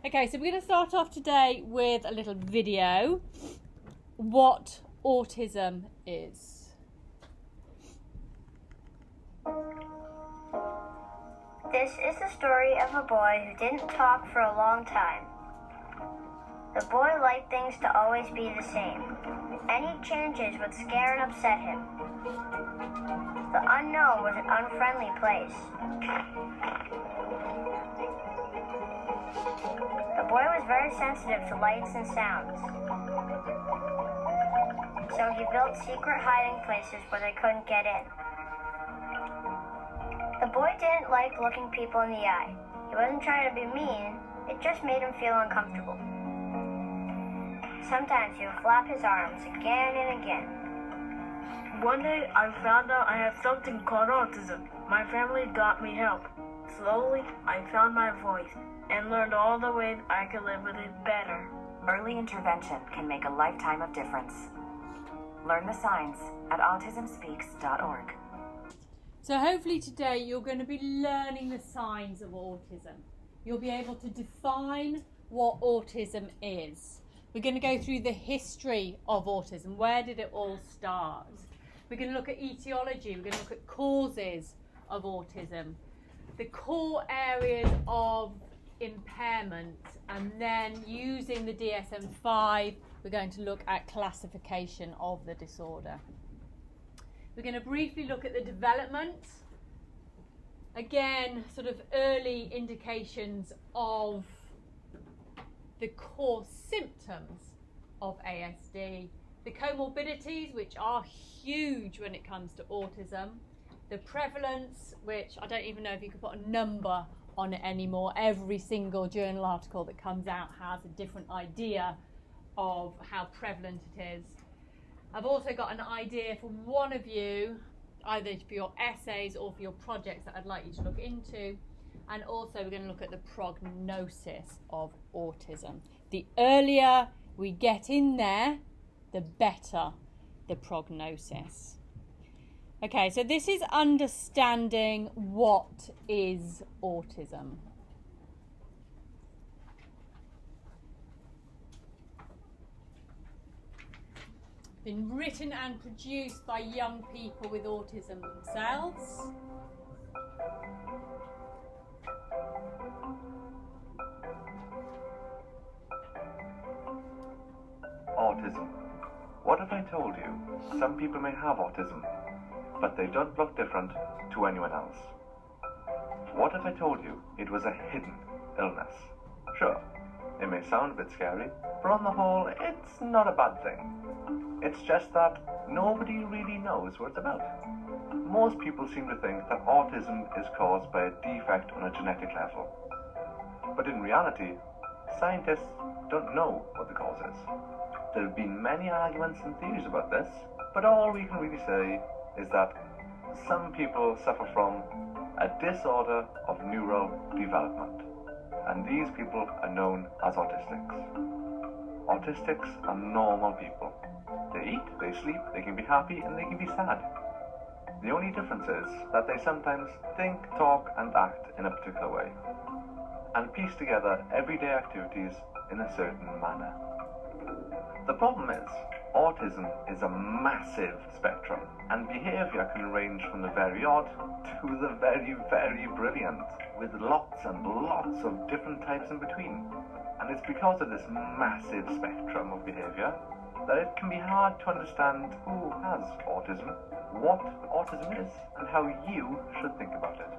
Okay, so we're going to start off today with a little video. What autism is. This is the story of a boy who didn't talk for a long time. The boy liked things to always be the same. Any changes would scare and upset him. The unknown was an unfriendly place. The boy was very sensitive to lights and sounds. So he built secret hiding places where they couldn't get in. The boy didn't like looking people in the eye. He wasn't trying to be mean, it just made him feel uncomfortable. Sometimes he would flap his arms again and again. One day I found out I had something called autism. My family got me help. Slowly, I found my voice and learned all the ways I could live with it better. Early intervention can make a lifetime of difference. Learn the signs at autismspeaks.org. So hopefully today you're going to be learning the signs of autism. You'll be able to define what autism is. We're going to go through the history of autism. Where did it all start? We're going to look at etiology. We're going to look at causes of autism. The core areas of impairment, and then using the DSM-5, we're going to look at classification of the disorder. We're going to briefly look at the development. Again, sort of early indications of the core symptoms of ASD. The comorbidities, which are huge when it comes to autism. The prevalence, which I don't even know if you could put a number on it anymore. Every single journal article that comes out has a different idea of how prevalent it is. I've also got an idea for one of you, either for your essays or for your projects that I'd like you to look into. And also we're going to look at the prognosis of autism. The earlier we get in there, the better the prognosis. Okay, so this is understanding what is autism. Been written and produced by young people with autism themselves. Autism. What if I told you some people may have autism, but they don't look different to anyone else? What if I told you it was a hidden illness? Sure, it may sound a bit scary, but on the whole, it's not a bad thing. It's just that nobody really knows what it's about. Most people seem to think that autism is caused by a defect on a genetic level. But in reality, scientists don't know what the cause is. There have been many arguments and theories about this, but all we can really say is that some people suffer from a disorder of neural development, and these people are known as autistics. Autistics are normal people. They eat, they sleep, they can be happy, and they can be sad. The only difference is that they sometimes think, talk, and act in a particular way, and piece together everyday activities in a certain manner. The problem is, autism is a massive spectrum, and behaviour can range from the very odd to the very, very brilliant, with lots and lots of different types in between. And it's because of this massive spectrum of behaviour that it can be hard to understand who has autism, what autism is, and how you should think about it.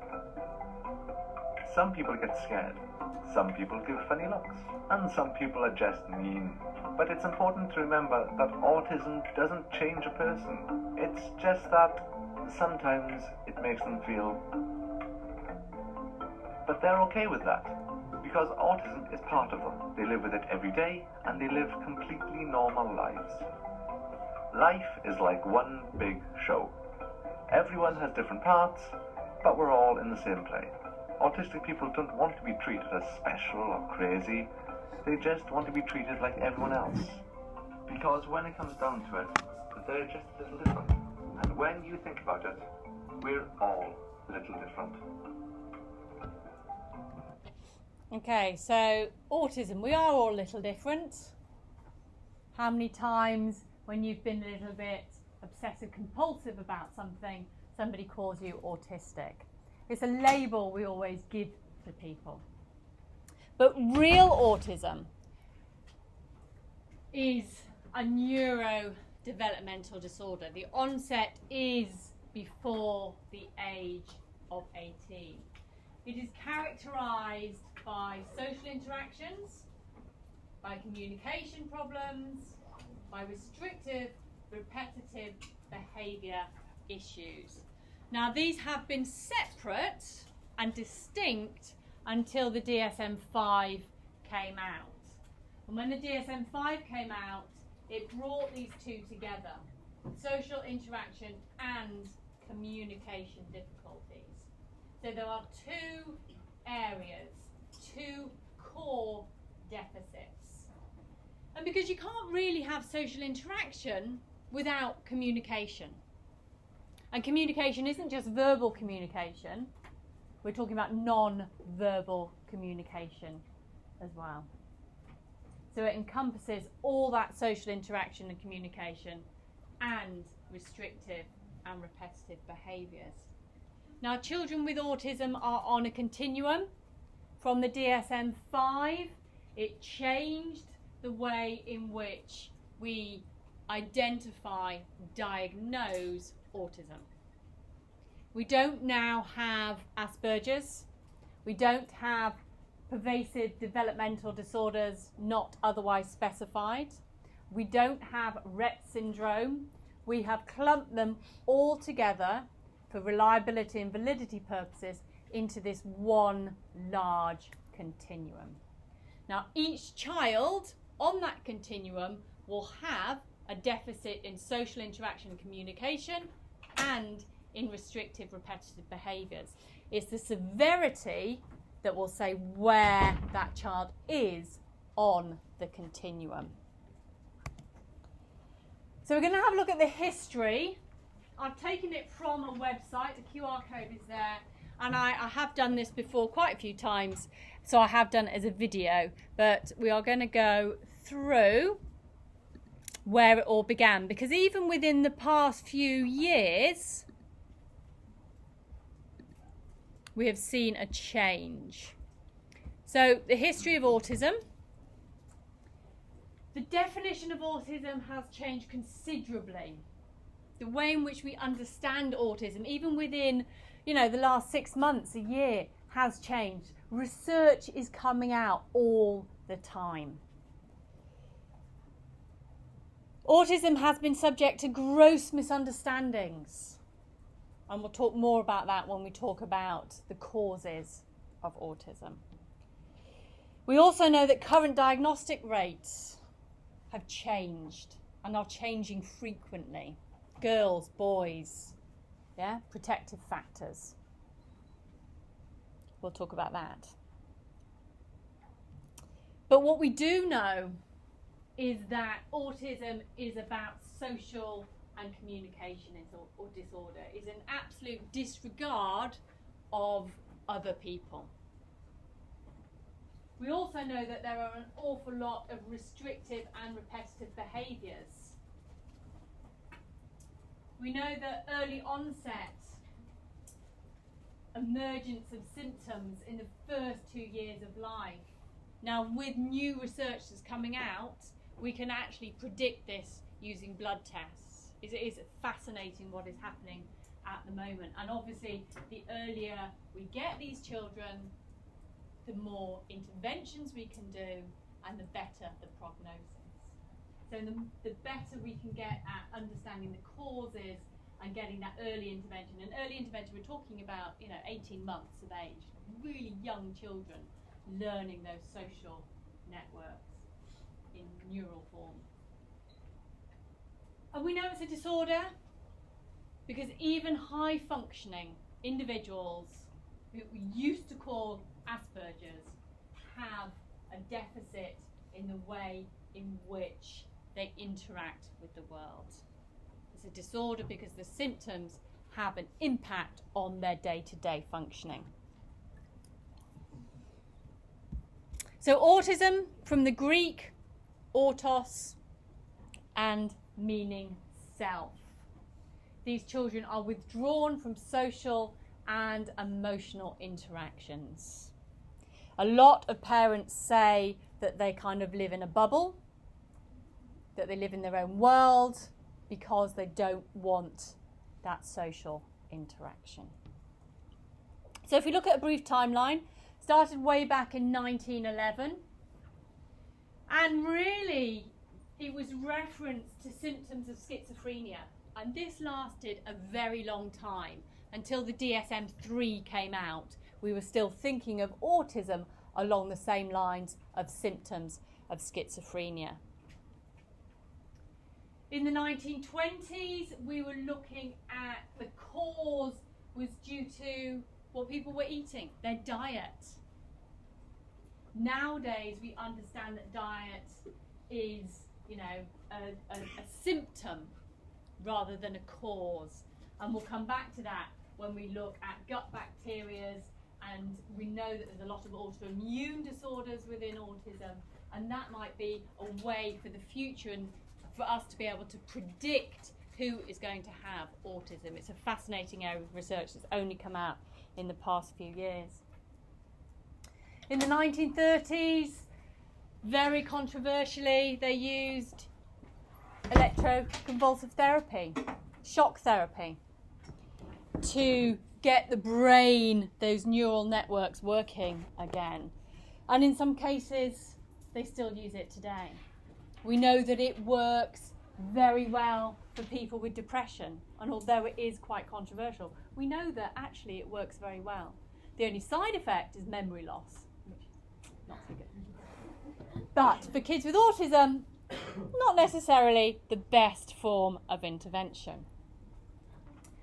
Some people get scared, some people give funny looks, and some people are just mean. But it's important to remember that autism doesn't change a person. It's just that sometimes it makes them feel... But they're okay with that, because autism is part of them. They live with it every day, and they live completely normal lives. Life is like one big show. Everyone has different parts, but we're all in the same play. Autistic people don't want to be treated as special or crazy. They just want to be treated like everyone else. Because when it comes down to it, they're just a little different. And when you think about it, we're all a little different. Okay, so autism, we are all a little different. How many times when you've been a little bit obsessive compulsive about something, somebody calls you autistic? It's a label we always give to people. But real autism is a neurodevelopmental disorder. The onset is before the age of 18. It is characterized by social interactions, by communication problems, by restrictive, repetitive behaviour issues. Now, these have been separate and distinct until the DSM-5 came out. And when the DSM-5 came out, it brought these two together, social interaction and communication difficulties. So there are two areas, two core deficits. And because you can't really have social interaction without communication. And communication isn't just verbal communication, we're talking about non-verbal communication as well. So it encompasses all that social interaction and communication and restrictive and repetitive behaviours. Now, children with autism are on a continuum. From the DSM-5, it changed the way in which we identify, diagnose autism. We don't now have Asperger's. We don't have pervasive developmental disorders not otherwise specified. We don't have Rett syndrome. We have clumped them all together for reliability and validity purposes into this one large continuum. Now, each child on that continuum will have a deficit in social interaction and communication and in restrictive repetitive behaviours. It's the severity that will say where that child is on the continuum. So we're going to have a look at the history. I've taken it from a website, the QR code is there, and I have done this before quite a few times, so I have done it as a video, but we are going to go through where it all began, because even within the past few years, we have seen a change. So the history of autism. The definition of autism has changed considerably. The way in which we understand autism, even within, the last 6 months, a year, has changed. Research is coming out all the time. Autism has been subject to gross misunderstandings. And we'll talk more about that when we talk about the causes of autism. We also know that current diagnostic rates have changed and are changing frequently. Girls, boys, protective factors. We'll talk about that. But what we do know is that autism is about social and communication disorder, is an absolute disregard of other people. We also know that there are an awful lot of restrictive and repetitive behaviours. We know that early onset, emergence of symptoms in the first 2 years of life. Now, with new research that's coming out, we can actually predict this using blood tests. It is fascinating what is happening at the moment. And obviously, the earlier we get these children, the more interventions we can do and the better the prognosis. So the better we can get at understanding the causes and getting that early intervention. And early intervention, we're talking about 18 months of age, really young children learning those social networks in neural form. And we know it's a disorder because even high functioning individuals who we used to call Asperger's have a deficit in the way in which they interact with the world. It's a disorder because the symptoms have an impact on their day-to-day functioning. So autism, from the Greek, autos, and meaning self. These children are withdrawn from social and emotional interactions. A lot of parents say that they kind of live in a bubble, that they live in their own world because they don't want that social interaction. So if we look at a brief timeline, started way back in 1911, and really it was referenced to symptoms of schizophrenia, and this lasted a very long time until the DSM-3 came out. We were still thinking of autism along the same lines of symptoms of schizophrenia. In the 1920s, we were looking at the cause was due to what people were eating, their diet. Nowadays, we understand that diet is, a symptom rather than a cause. And we'll come back to that when we look at gut bacteria, and we know that there's a lot of autoimmune disorders within autism, and that might be a way for the future and for us to be able to predict who is going to have autism. It's a fascinating area of research that's only come out in the past few years. In the 1930s, very controversially, they used electroconvulsive therapy, shock therapy, to get the brain, those neural networks, working again. And in some cases, they still use it today. We know that it works very well for people with depression, and although it is quite controversial, we know that actually it works very well. The only side effect is memory loss, which is not so good. But for kids with autism, not necessarily the best form of intervention.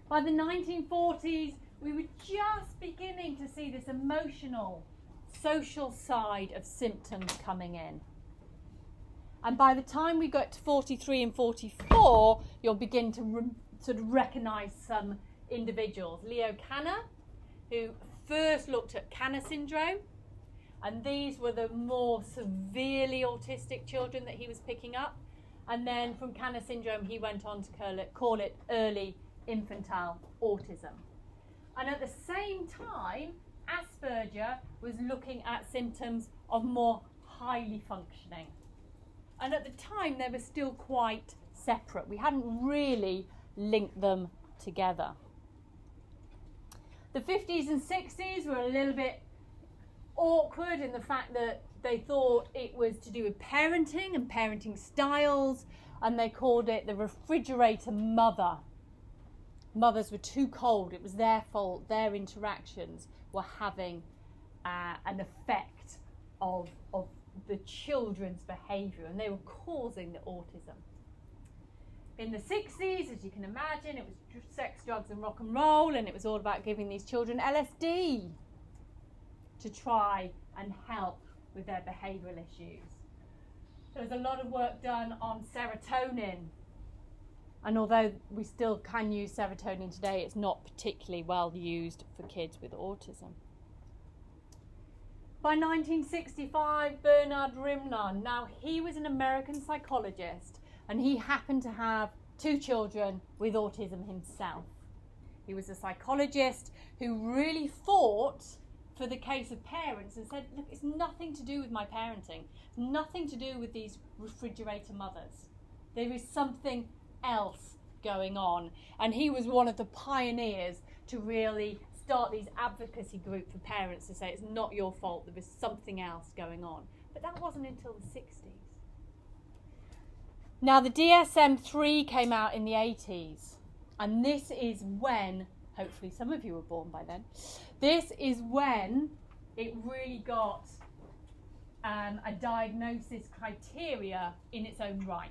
By the 1940s, we were just beginning to see this emotional, social side of symptoms coming in. And by the time we got to 43 and 44, you'll begin to sort of recognise some individuals. Leo Kanner, who first looked at Kanner syndrome, and these were the more severely autistic children that he was picking up. And then from Kanner syndrome, he went on to call it early infantile autism. And at the same time, Asperger was looking at symptoms of more highly functioning. And at the time, they were still quite separate. We hadn't really linked them together. The 50s and 60s were a little bit awkward in the fact that they thought it was to do with parenting and parenting styles, and they called it the refrigerator mother. Mothers were too cold. It was their fault. Their interactions were having an effect of the children's behaviour, and they were causing the autism. In the 60s, as you can imagine, it was sex, drugs and rock and roll, and it was all about giving these children LSD to try and help with their behavioural issues. There was a lot of work done on serotonin, and although we still can use serotonin today, it's not particularly well used for kids with autism. By 1965, Bernard Rimland, now he was an American psychologist, and he happened to have 2 children with autism himself. He was a psychologist who really fought for the case of parents and said, look, it's nothing to do with my parenting, nothing to do with these refrigerator mothers. There is something else going on. And he was one of the pioneers to really start these advocacy groups for parents to say it's not your fault, there was something else going on. But that wasn't until the 60s. Now the DSM-3 came out in the 80s, and this is when, hopefully some of you were born by then, this is when it really got a diagnosis criteria in its own right.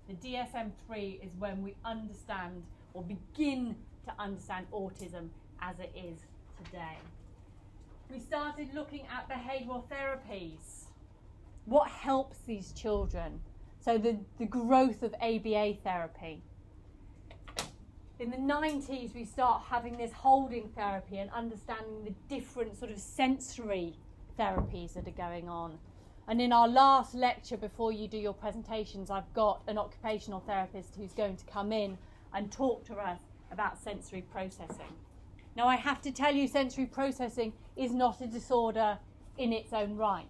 The DSM-3 is when we understand or begin to understand autism as it is today. We started looking at behavioural therapies. What helps these children? So the growth of ABA therapy. In the 90s, we start having this holding therapy and understanding the different sort of sensory therapies that are going on. And in our last lecture, before you do your presentations, I've got an occupational therapist who's going to come in and talk to us about sensory processing. Now, I have to tell you, sensory processing is not a disorder in its own right.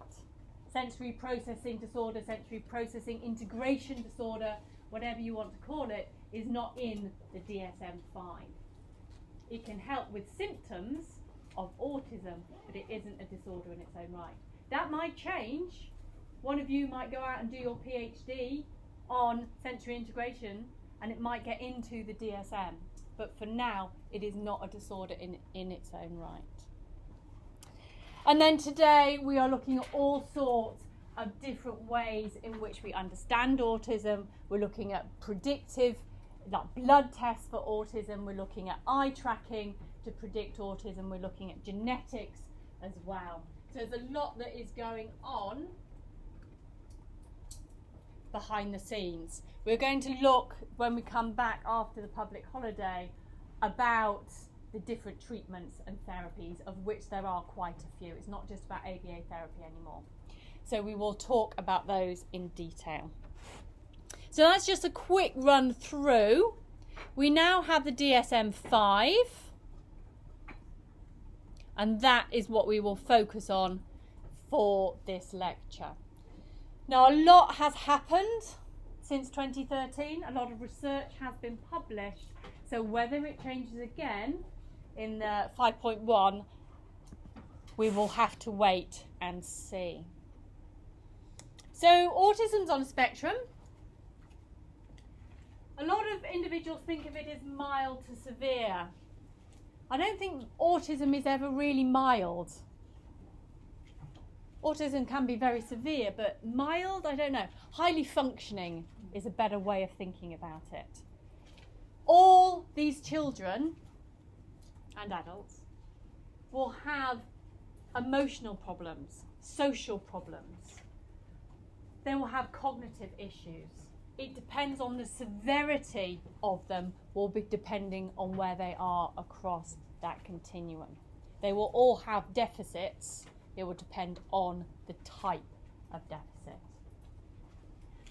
Sensory processing disorder, sensory processing integration disorder, whatever you want to call it, is not in the DSM-5. It can help with symptoms of autism, but it isn't a disorder in its own right. That might change. One of you might go out and do your PhD on sensory integration and it might get into the DSM. But for now, it is not a disorder in its own right. And then today we are looking at all sorts of different ways in which we understand autism. We're looking at predictive, like blood tests for autism. We're looking at eye tracking to predict autism. We're looking at genetics as well. So there's a lot that is going on behind the scenes. We're going to look, when we come back after the public holiday, about the different treatments and therapies, of which there are quite a few. It's not just about ABA therapy anymore. So we will talk about those in detail. So that's just a quick run through. We now have the DSM-5. And that is what we will focus on for this lecture. Now, a lot has happened since 2013. A lot of research has been published. So whether it changes again in the 5.1, we will have to wait and see. So autism's on a spectrum. A lot of individuals think of it as mild to severe. I don't think autism is ever really mild. Autism can be very severe, but mild, I don't know. Highly functioning is a better way of thinking about it. All these children and adults will have emotional problems, social problems. They will have cognitive issues. It depends on the severity of them, will be depending on where they are across that continuum. They will all have deficits. It will depend on the type of deficit.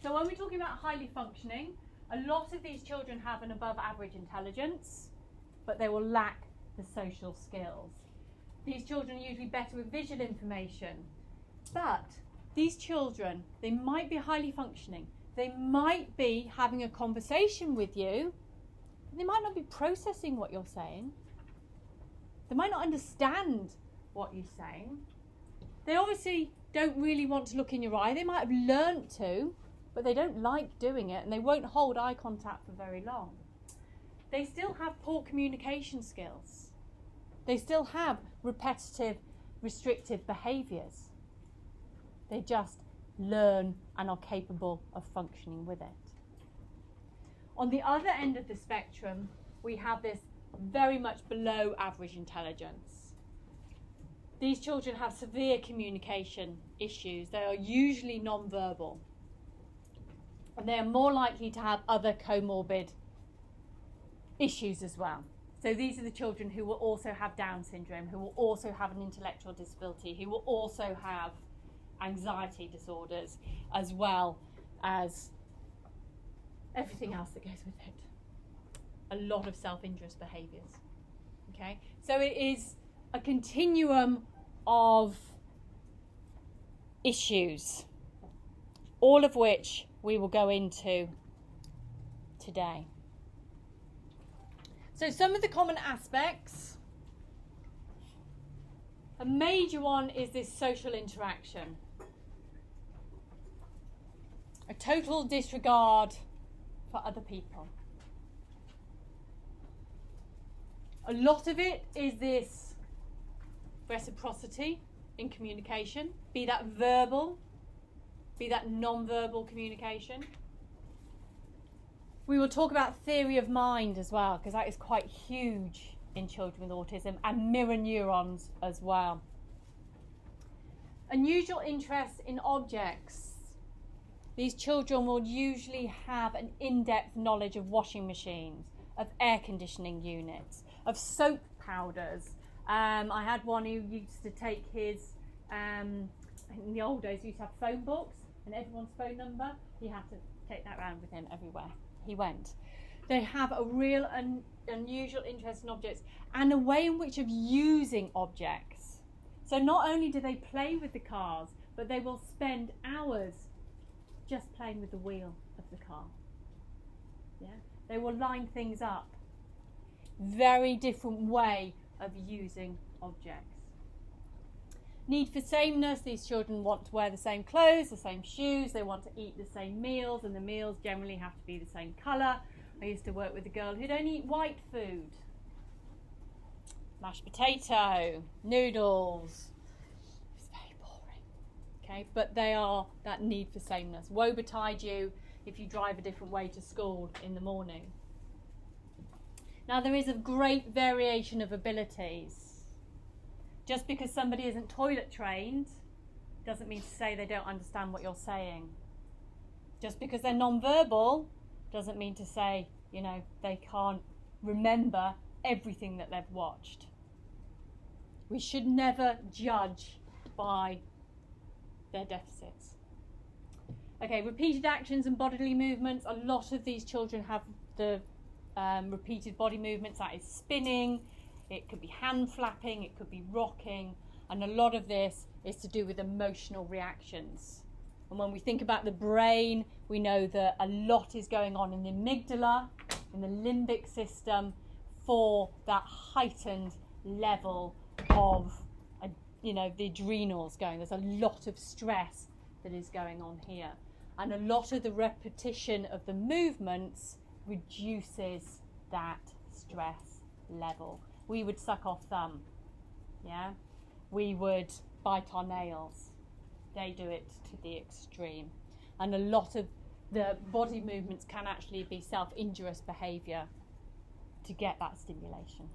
So when we're talking about highly functioning, a lot of these children have an above average intelligence, but they will lack the social skills. These children are usually better with visual information, but these children, they might be highly functioning. They might be having a conversation with you, but they might not be processing what you're saying. They might not understand what you're saying. They obviously don't really want to look in your eye. They might have learnt to, but they don't like doing it, and they won't hold eye contact for very long. They still have poor communication skills. They still have repetitive, restrictive behaviours. They just learn and are capable of functioning with it. On the other end of the spectrum, we have this very much below average intelligence. These children have severe communication issues. They are usually non-verbal. And they are more likely to have other comorbid issues as well. So these are the children who will also have Down syndrome, who will also have an intellectual disability, who will also have anxiety disorders, as well as everything else that goes with it. A lot of self-interest behaviours. Okay, so it is a continuum of issues, all of which we will go into today. So some of the common aspects. A major one is this social interaction. A total disregard for other people. A lot of it is this reciprocity in communication, be that verbal, be that non-verbal communication. We will talk about theory of mind as well, because that is quite huge in children with autism, and mirror neurons as well. Unusual interest in objects. These children will usually have an in-depth knowledge of washing machines, of air conditioning units, of soap powders. I had one who used to take his in the old days, we used to have phone books and everyone's phone number. He had to take that around with him everywhere he went. They have a real unusual interest in objects and a way in which of using objects. So not only do they play with the cars, but they will spend hours just playing with the wheel of the car. Yeah? They will line things up. Very different way of using objects. Need for sameness. These children want to wear the same clothes, the same shoes. They want to eat the same meals, and the meals generally have to be the same colour. I used to work with a girl who'd only eat white food. Mashed potato, noodles. It's very boring. Okay, but they are that need for sameness. Woe betide you if you drive a different way to school in the morning. Now there is a great variation of abilities. Just because somebody isn't toilet trained doesn't mean to say they don't understand what you're saying. Just because they're non-verbal doesn't mean to say, you know, they can't remember everything that they've watched. We should never judge by their deficits. Okay, repeated actions and bodily movements. A lot of these children have the repeated body movements. That is spinning, it could be hand flapping, it could be rocking, and a lot of this is to do with emotional reactions. And when we think about the brain, we know that a lot is going on in the amygdala, in the limbic system, for that heightened level of, the adrenals going. There's a lot of stress that is going on here. And a lot of the repetition of the movements reduces that stress level. We would suck our thumb, yeah? We would bite our nails. They do it to the extreme. And a lot of the body movements can actually be self-injurious behaviour to get that stimulation.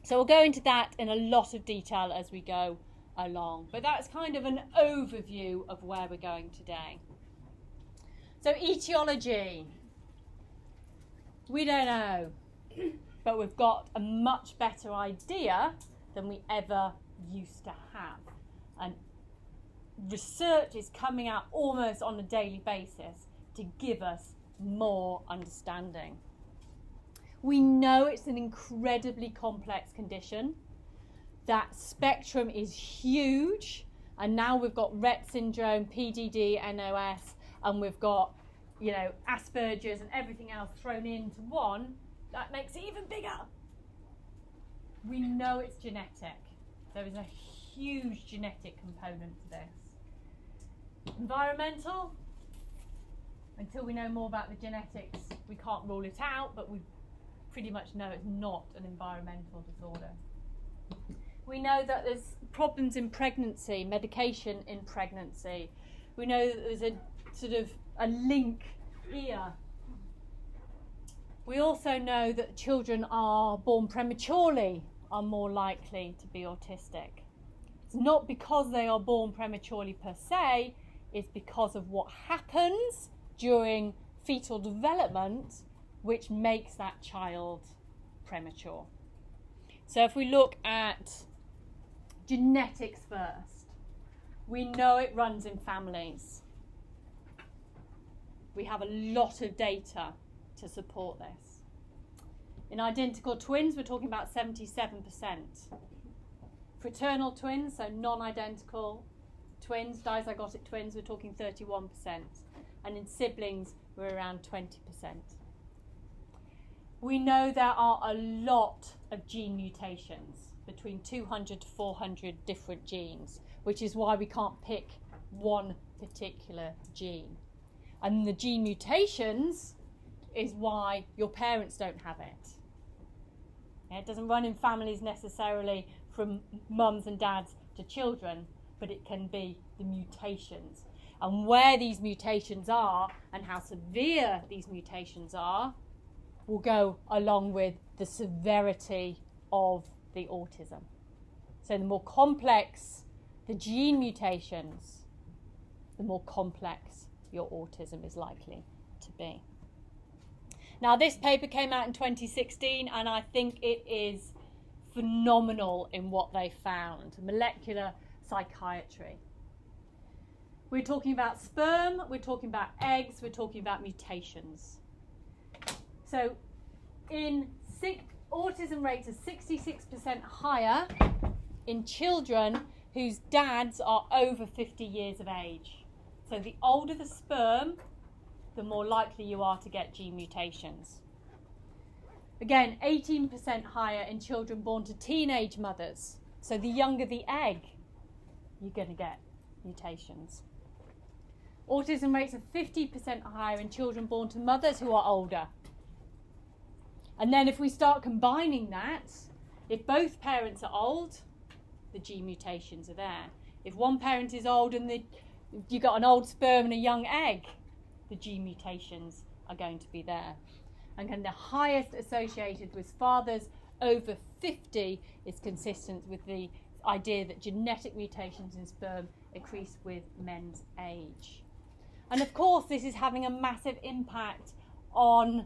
So we'll go into that in a lot of detail as we go along. But that's kind of an overview of where we're going today. So etiology. We don't know, but we've got a much better idea than we ever used to have. And research is coming out almost on a daily basis to give us more understanding. We know it's an incredibly complex condition. That spectrum is huge, and now we've got Rett syndrome, PDD, NOS, and we've got, Asperger's and everything else thrown into one. That makes it even bigger. We know it's genetic. There is a huge genetic component to this. Environmental, until we know more about the genetics, we can't rule it out, but we pretty much know it's not an environmental disorder. We know that there's problems in pregnancy, medication in pregnancy. We know that there's a sort of a link here. We also know that children are born prematurely are more likely to be autistic. It's not because they are born prematurely per se, it's because of what happens during fetal development which makes that child premature. So if we look at genetics first, we know it runs in families. We have a lot of data to support this. In identical twins, we're talking about 77%. Fraternal twins, so non-identical twins, dizygotic twins, we're talking 31%. And in siblings, we're around 20%. We know there are a lot of gene mutations, between 200 to 400 different genes, which is why we can't pick one particular gene. And the gene mutations is why your parents don't have it. It doesn't run in families necessarily from mums and dads to children, but it can be the mutations. And where these mutations are and how severe these mutations are will go along with the severity of the autism. So the more complex the gene mutations, the more complex your autism is likely to be. Now this paper came out in 2016 and I think it is phenomenal in what they found. Molecular psychiatry. We're talking about sperm, we're talking about eggs, we're talking about mutations. So autism rates are 66% higher in children whose dads are over 50 years of age. So the older the sperm, the more likely you are to get gene mutations. Again, 18% higher in children born to teenage mothers. So the younger the egg, you're going to get mutations. Autism rates are 50% higher in children born to mothers who are older. And then if we start combining that, if both parents are old, the gene mutations are there. If one parent is old and you've got an old sperm and a young egg, the gene mutations are going to be there. And the highest associated with fathers over 50 is consistent with the idea that genetic mutations in sperm increase with men's age. And of course, this is having a massive impact on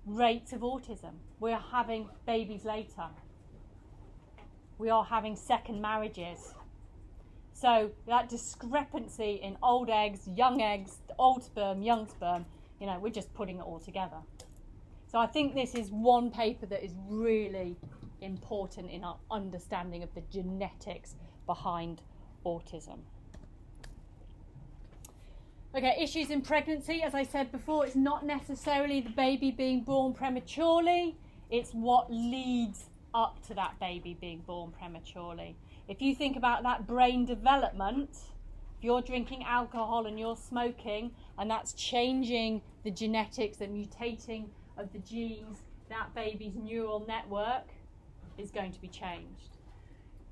rates of autism. We are having babies later. We are having second marriages. So that discrepancy in old eggs, old sperm, young sperm, we're just putting it all together. So I think this is one paper that is really important in our understanding of the genetics behind autism. Okay, issues in pregnancy. As I said before, it's not necessarily the baby being born prematurely, it's what leads up to that baby being born prematurely. If you think about that brain development, if you're drinking alcohol and you're smoking, and that's changing the genetics and mutating of the genes, that baby's neural network is going to be changed.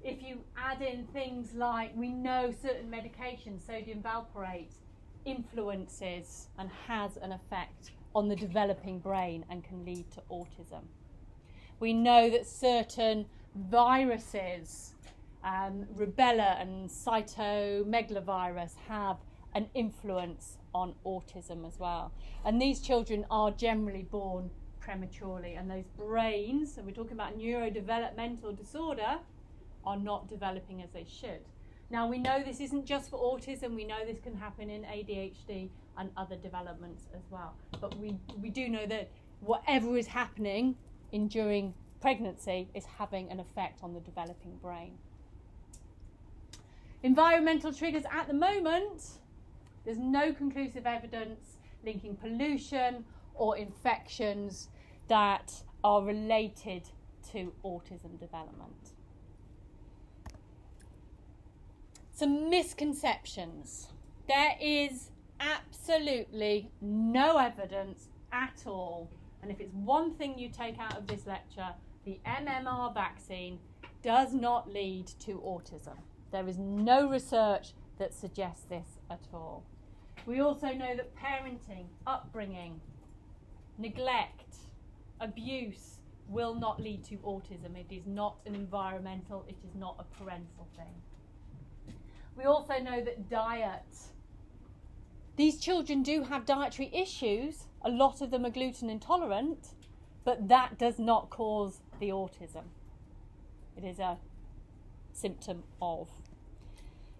If you add in things like, we know certain medications, sodium valproate, influences and has an effect on the developing brain and can lead to autism. We know that certain viruses, rubella and cytomegalovirus, have an influence on autism as well. And these children are generally born prematurely, and those brains, and we're talking about neurodevelopmental disorder, are not developing as they should. Now, we know this isn't just for autism, we know this can happen in ADHD and other developments as well. But we do know that whatever is happening during pregnancy is having an effect on the developing brain. Environmental triggers at the moment, there's no conclusive evidence linking pollution or infections that are related to autism development. Some misconceptions. There is absolutely no evidence at all, and if it's one thing you take out of this lecture, the MMR vaccine does not lead to autism. There is no research that suggests this at all. We also know that parenting, upbringing, neglect, abuse will not lead to autism. It is not an environmental, it is not a parental thing. We also know that diet. These children do have dietary issues. A lot of them are gluten intolerant, but that does not cause the autism. It is a symptom of.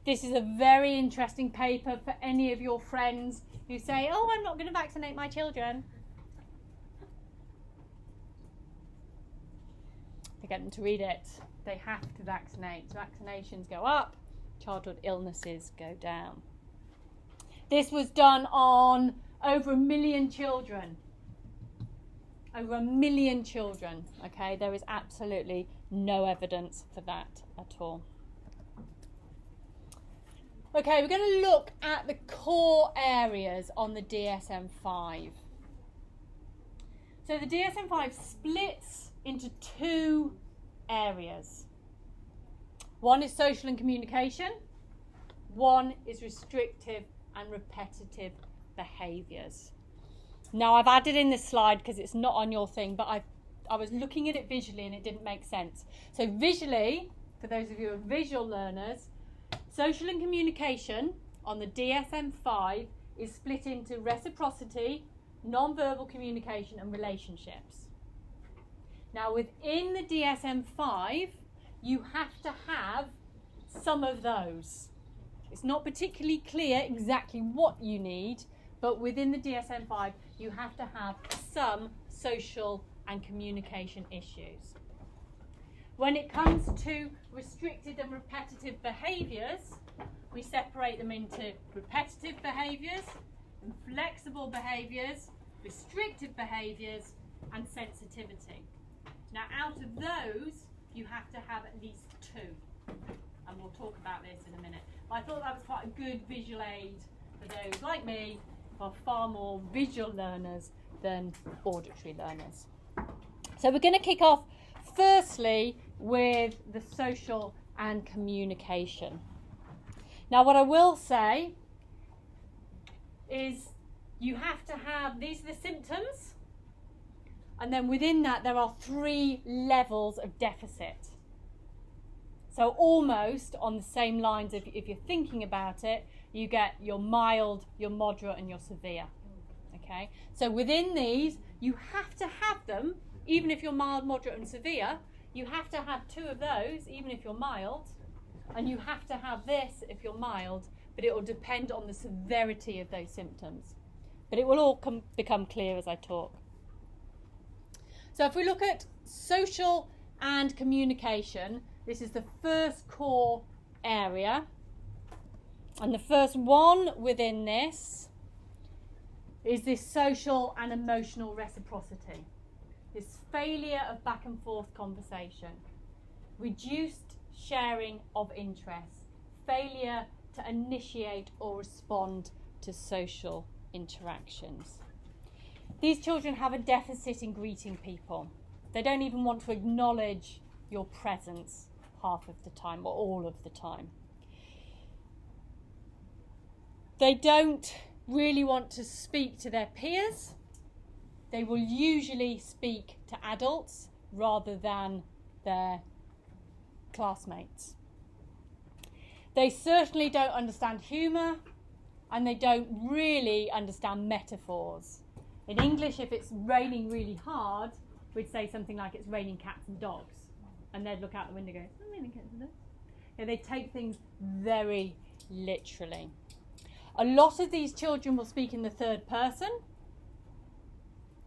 This is a very interesting paper for any of your friends who say, oh, I'm not going to vaccinate my children. To get them to read it, they have to vaccinate. Vaccinations go up, childhood illnesses go down. This was done on over 1 million children. Over 1 million children, okay? There is absolutely no evidence for that at all. Okay, we're going to look at the core areas on the DSM-5. So the DSM-5 splits into 2 areas. One is social and communication. One is restrictive and repetitive behaviours. Now, I've added in this slide because it's not on your thing, but I was looking at it visually and it didn't make sense. So visually, for those of you who are visual learners, social and communication on the DSM-5 is split into reciprocity, non-verbal communication and relationships. Now, within the DSM-5, you have to have some of those. It's not particularly clear exactly what you need, but within the DSM-5 you have to have some social and communication issues. When it comes to restricted and repetitive behaviours, we separate them into repetitive behaviours, inflexible behaviours, restrictive behaviours, and sensitivity. Now, out of those, you have to have at least 2. And we'll talk about this in a minute. But I thought that was quite a good visual aid for those like me who are far more visual learners than auditory learners. So we're going to kick off firstly with the social and communication. Now, what I will say is you have to have, these are the symptoms, and then within that there are 3 levels of deficit. So almost on the same lines, if you're thinking about it, you get your mild, your moderate, and your severe. Okay? So within these, you have to have them, even if you're mild, moderate, and severe. You have to have 2 of those, even if you're mild, and you have to have this if you're mild, but it will depend on the severity of those symptoms. But it will all become clear as I talk. So if we look at social and communication, this is the first core area. And the first one within this is this social and emotional reciprocity. This failure of back and forth conversation, reduced sharing of interests, failure to initiate or respond to social interactions. These children have a deficit in greeting people. They don't even want to acknowledge your presence half of the time or all of the time. They don't really want to speak to their peers. They will usually speak to adults rather than their classmates. They certainly don't understand humour, and they don't really understand metaphors. In English, if it's raining really hard, we'd say something like it's raining cats and dogs. And they'd look out the window and go, it's not raining cats and dogs. Yeah, they take things very literally. A lot of these children will speak in the third person.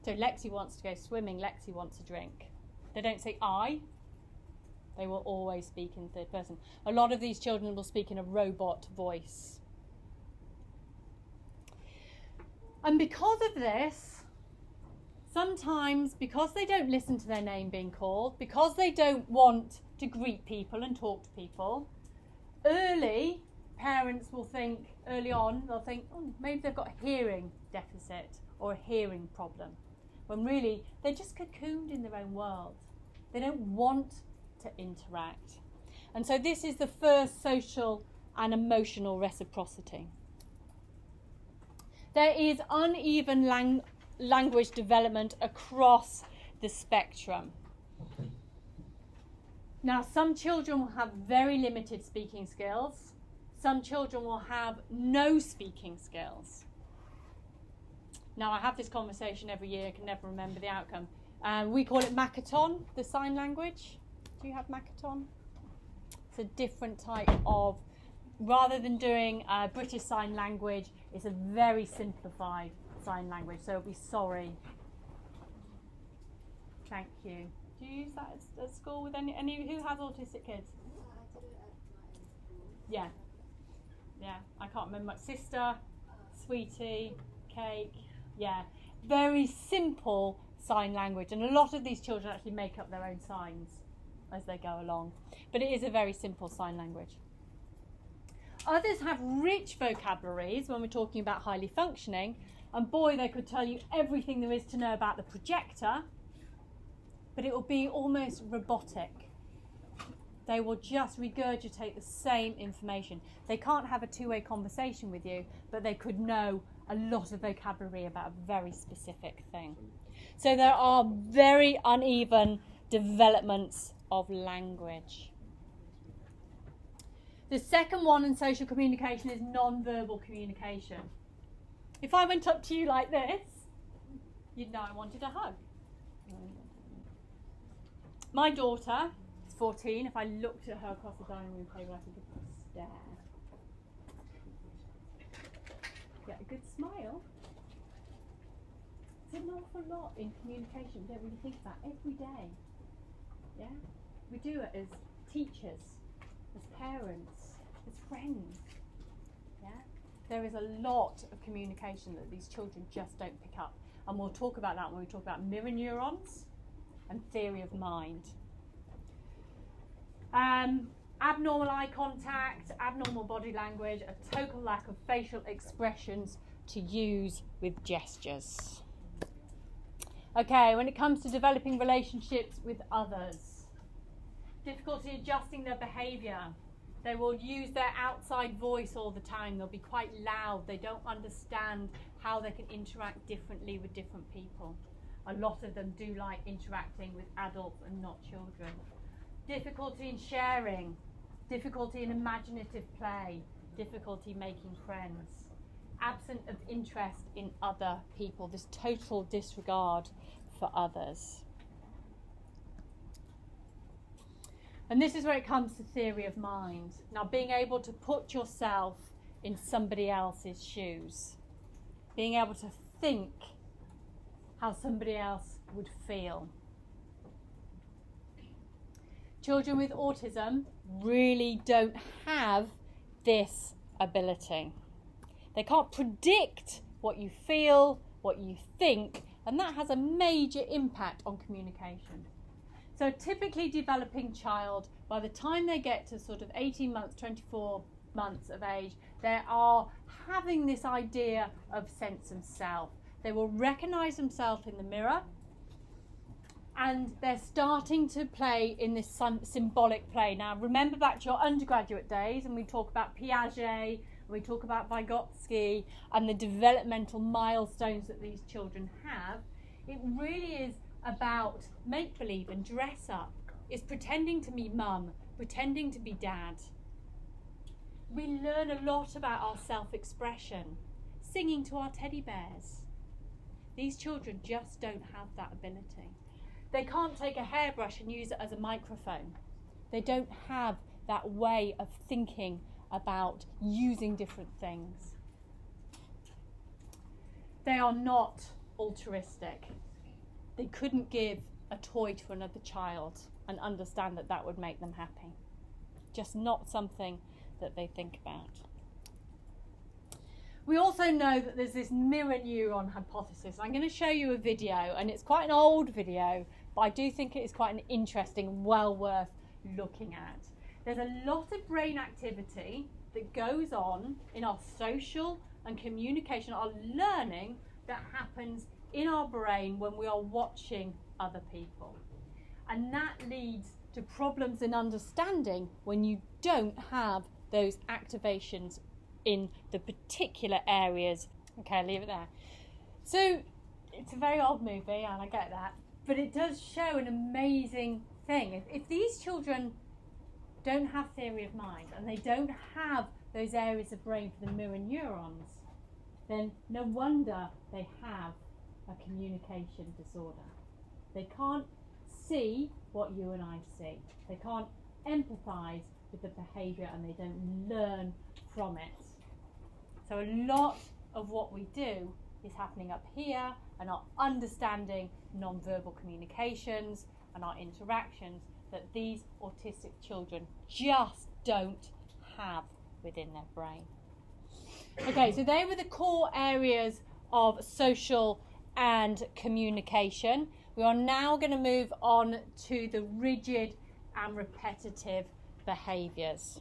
So Lexi wants to go swimming, Lexi wants a drink. They don't say I. They will always speak in third person. A lot of these children will speak in a robot voice. And because of this, sometimes because they don't listen to their name being called, because they don't want to greet people and talk to people, early parents will think, early on, they'll think, oh, maybe they've got a hearing deficit or a hearing problem. When really, they're just cocooned in their own world. They don't want to interact. And so this is the first social and reciprocity. There is uneven language development across the spectrum. Now, some children will have very limited speaking skills. Some children will have no speaking skills. Now, I have this conversation every year, I can never remember the outcome. We call it Makaton, the sign language. Do you have Makaton? It's a different type of, rather than doing British Sign Language, it's a very simplified sign language, so it'll be sorry. Thank you. Do you use that at school with any who has autistic kids? Yeah. Yeah, I can't remember much. Sister, sweetie, cake. Yeah, very simple sign language, and a lot of these children actually make up their own signs as they go along. But it is a very simple sign language. Others have rich vocabularies when we're talking about highly functioning, and boy, they could tell you everything there is to know about the projector, but it will be almost robotic. They will just regurgitate the same information. They can't have a two-way conversation with you, but they could know a lot of vocabulary about a very specific thing. So there are very uneven developments of language. The second one in social communication is non-verbal communication. If I went up to you like this, you'd know I wanted a hug. My daughter is 14. If I looked at her across the dining room table, I could just stare. good smile. It's an awful lot in communication we don't really think about every day. Yeah? We do it as teachers, as parents, as friends. Yeah? There is a lot of communication that these children just don't pick up. And we'll talk about that when we talk about mirror neurons and theory of mind. Abnormal eye contact, abnormal body language, a total lack of facial expressions to use with gestures. Okay, when it comes to developing relationships with others, difficulty adjusting their behaviour. They will use their outside voice all the time. They'll be quite loud. They don't understand how they can interact differently with different people. A lot of them do like interacting with adults and not children. Difficulty in sharing, difficulty in imaginative play, difficulty making friends. Absent of interest in other people, this total disregard for others. And this is where it comes to theory of mind. Now, being able to put yourself in somebody else's shoes. Being able to think how somebody else would feel. Children with autism really don't have this ability. They can't predict what you feel, what you think, and that has a major impact on communication. So a typically developing child, by the time they get to sort of 18 months, 24 months of age, they are having this idea of sense of self. They will recognise themselves in the mirror, and they're starting to play in this symbolic play. Now, remember back to your undergraduate days, and we talk about Piaget, we talk about Vygotsky, and the developmental milestones that these children have. It really is about make-believe and dress up. It's pretending to be mum, pretending to be dad. We learn a lot about our self-expression, singing to our teddy bears. These children just don't have that ability. They can't take a hairbrush and use it as a microphone. They don't have that way of thinking about using different things. They are not altruistic. They couldn't give a toy to another child and understand that that would make them happy. Just not something that they think about. We also know that there's this mirror neuron hypothesis. I'm going to show you a video, and it's quite an old video, but I do think it is quite an interesting, well worth looking at. There's a lot of brain activity that goes on in our social and communication, our learning that happens in our brain when we are watching other people. And that leads to problems in understanding when you don't have those activations in the particular areas. Okay, I'll leave it there. So it's a very old movie, and I get that, but it does show an amazing thing. If these children don't have theory of mind and they don't have those areas of brain for the mirror neurons, then no wonder they have a communication disorder. They can't see what you and I see. They can't empathise with the behaviour, and they don't learn from it. So a lot of what we do is happening up here, and our understanding non-verbal communications and our interactions that these autistic children just don't have within their brain. Okay, so they were the core areas of social and communication. We are now going to move on to the rigid and repetitive behaviours.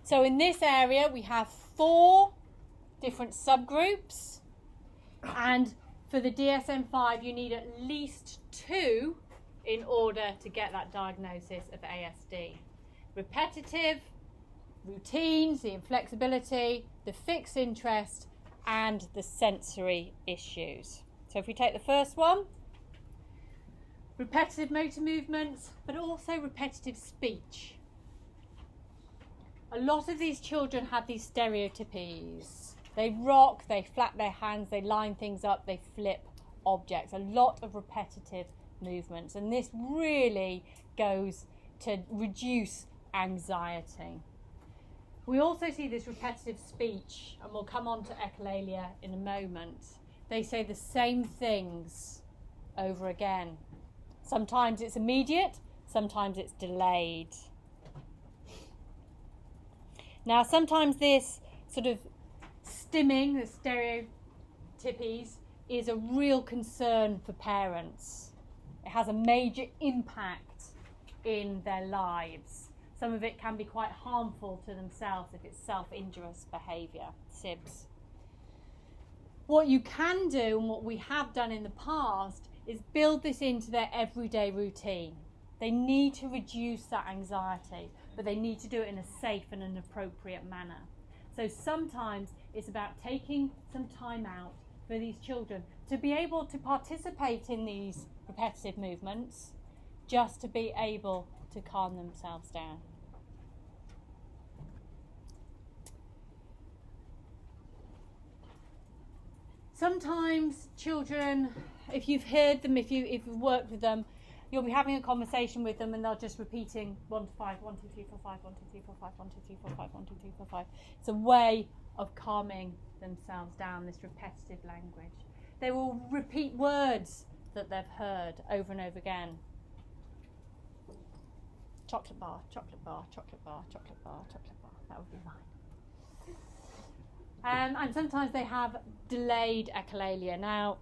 So in this area we have 4 different subgroups, and for the DSM-5 you need at least 2 in order to get that diagnosis of ASD. Repetitive, routines, the inflexibility, the fixed interest, and the sensory issues. So if we take the first one, repetitive motor movements, but also repetitive speech. A lot of these children have these stereotypies. They rock, they flap their hands, they line things up, they flip objects. A lot of repetitive movements, and this really goes to reduce anxiety. We also see this repetitive speech, and we'll come on to echolalia in a moment. They say the same things over again. Sometimes it's immediate, sometimes it's delayed. Now, sometimes this sort of stimming, the stereotypies, is a real concern for parents. It has a major impact in their lives. Some of it can be quite harmful to themselves if it's self-injurious behaviour, SIBS. What you can do, and what we have done in the past, is build this into their everyday routine. They need to reduce that anxiety, but they need to do it in a safe and an appropriate manner. So sometimes it's about taking some time out for these children to be able to participate in these repetitive movements, just to be able to calm themselves down. Sometimes children, if you've heard them, if you've worked with them, you'll be having a conversation with them and they're just repeating 1 to 5, 1, 2, 3, 4, 5, 1, 2, 3, 4, 5, 1, 2, 3, 4, 5, 1, 2, 3, 4, 5. It's a way of calming themselves down, this repetitive language. They will repeat words that they've heard over and over again. Chocolate bar, chocolate bar, chocolate bar, chocolate bar, chocolate bar. That would be mine. And sometimes they have delayed echolalia. Now,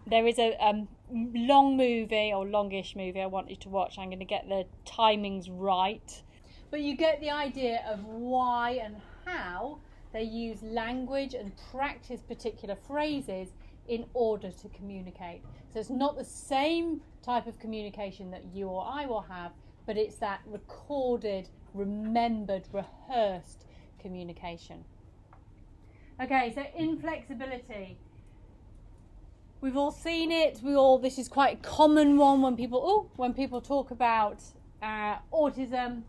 there is a long movie, or longish movie, I want you to watch. I'm going to get the timings right. But you get the idea of why and how they use language and practice particular phrases in order to communicate. So it's not the same type of communication that you or I will have, but it's that recorded, remembered, rehearsed communication. Okay, so inflexibility. We've all seen it. This is quite a common one when people talk about autism.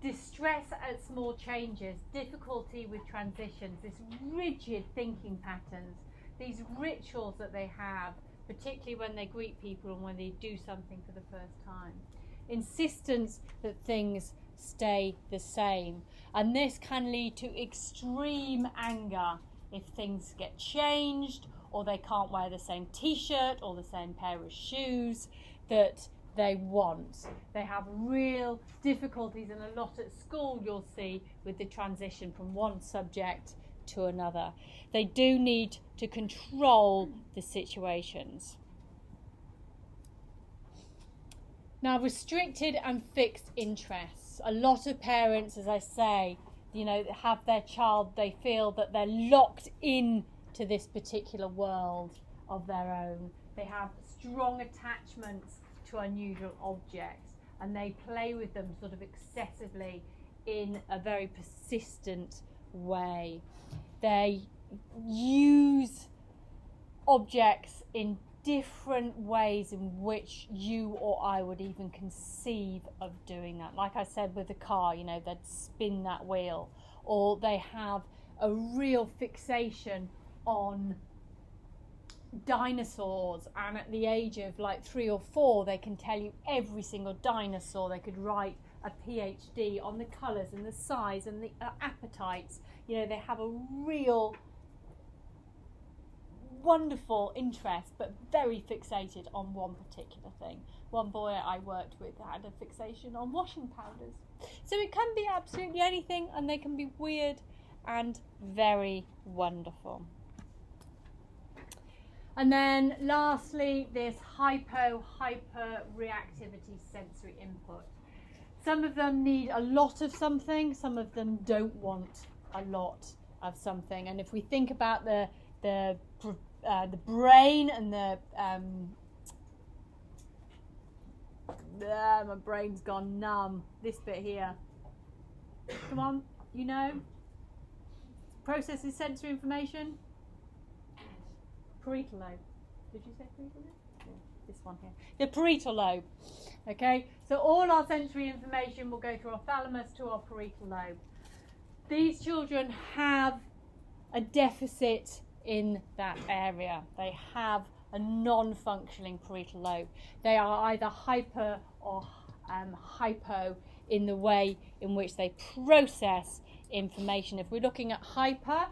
Distress at small changes, difficulty with transitions, this rigid thinking patterns, these rituals that they have, particularly when they greet people and when they do something for the first time. Insistence that things stay the same, and this can lead to extreme anger if things get changed, or they can't wear the same t-shirt or the same pair of shoes that they want. They have real difficulties, and a lot at school you'll see with the transition from one subject to another. They do need to control the situations. Now, restricted and fixed interests. A lot of parents, as I say, have their child, they feel that they're locked in to this particular world of their own. They have strong attachments to unusual objects, and they play with them sort of excessively in a very persistent way. They use objects in different ways in which you or I would even conceive of doing that. Like I said with the car, they'd spin that wheel, or they have a real fixation on dinosaurs, and at the age of like 3 or 4 they can tell you every single dinosaur. They could write a PhD on the colours and the size and the appetites. They have a real wonderful interest, but very fixated on one particular thing. One boy I worked with had a fixation on washing powders. So it can be absolutely anything, and they can be weird and very wonderful. And then lastly, this hyper reactivity sensory input. Some of them need a lot of something, some of them don't want a lot of something. And if we think about the brain and my brain's gone numb. This bit here. Come on, processes sensory information. Parietal lobe. Did you say parietal lobe? Yeah, this one here. The parietal lobe. Okay, so all our sensory information will go through our thalamus to our parietal lobe. These children have a deficit in that area. They have a non-functioning parietal lobe. They are either hyper or hypo in the way in which they process information. If we're looking at hyper,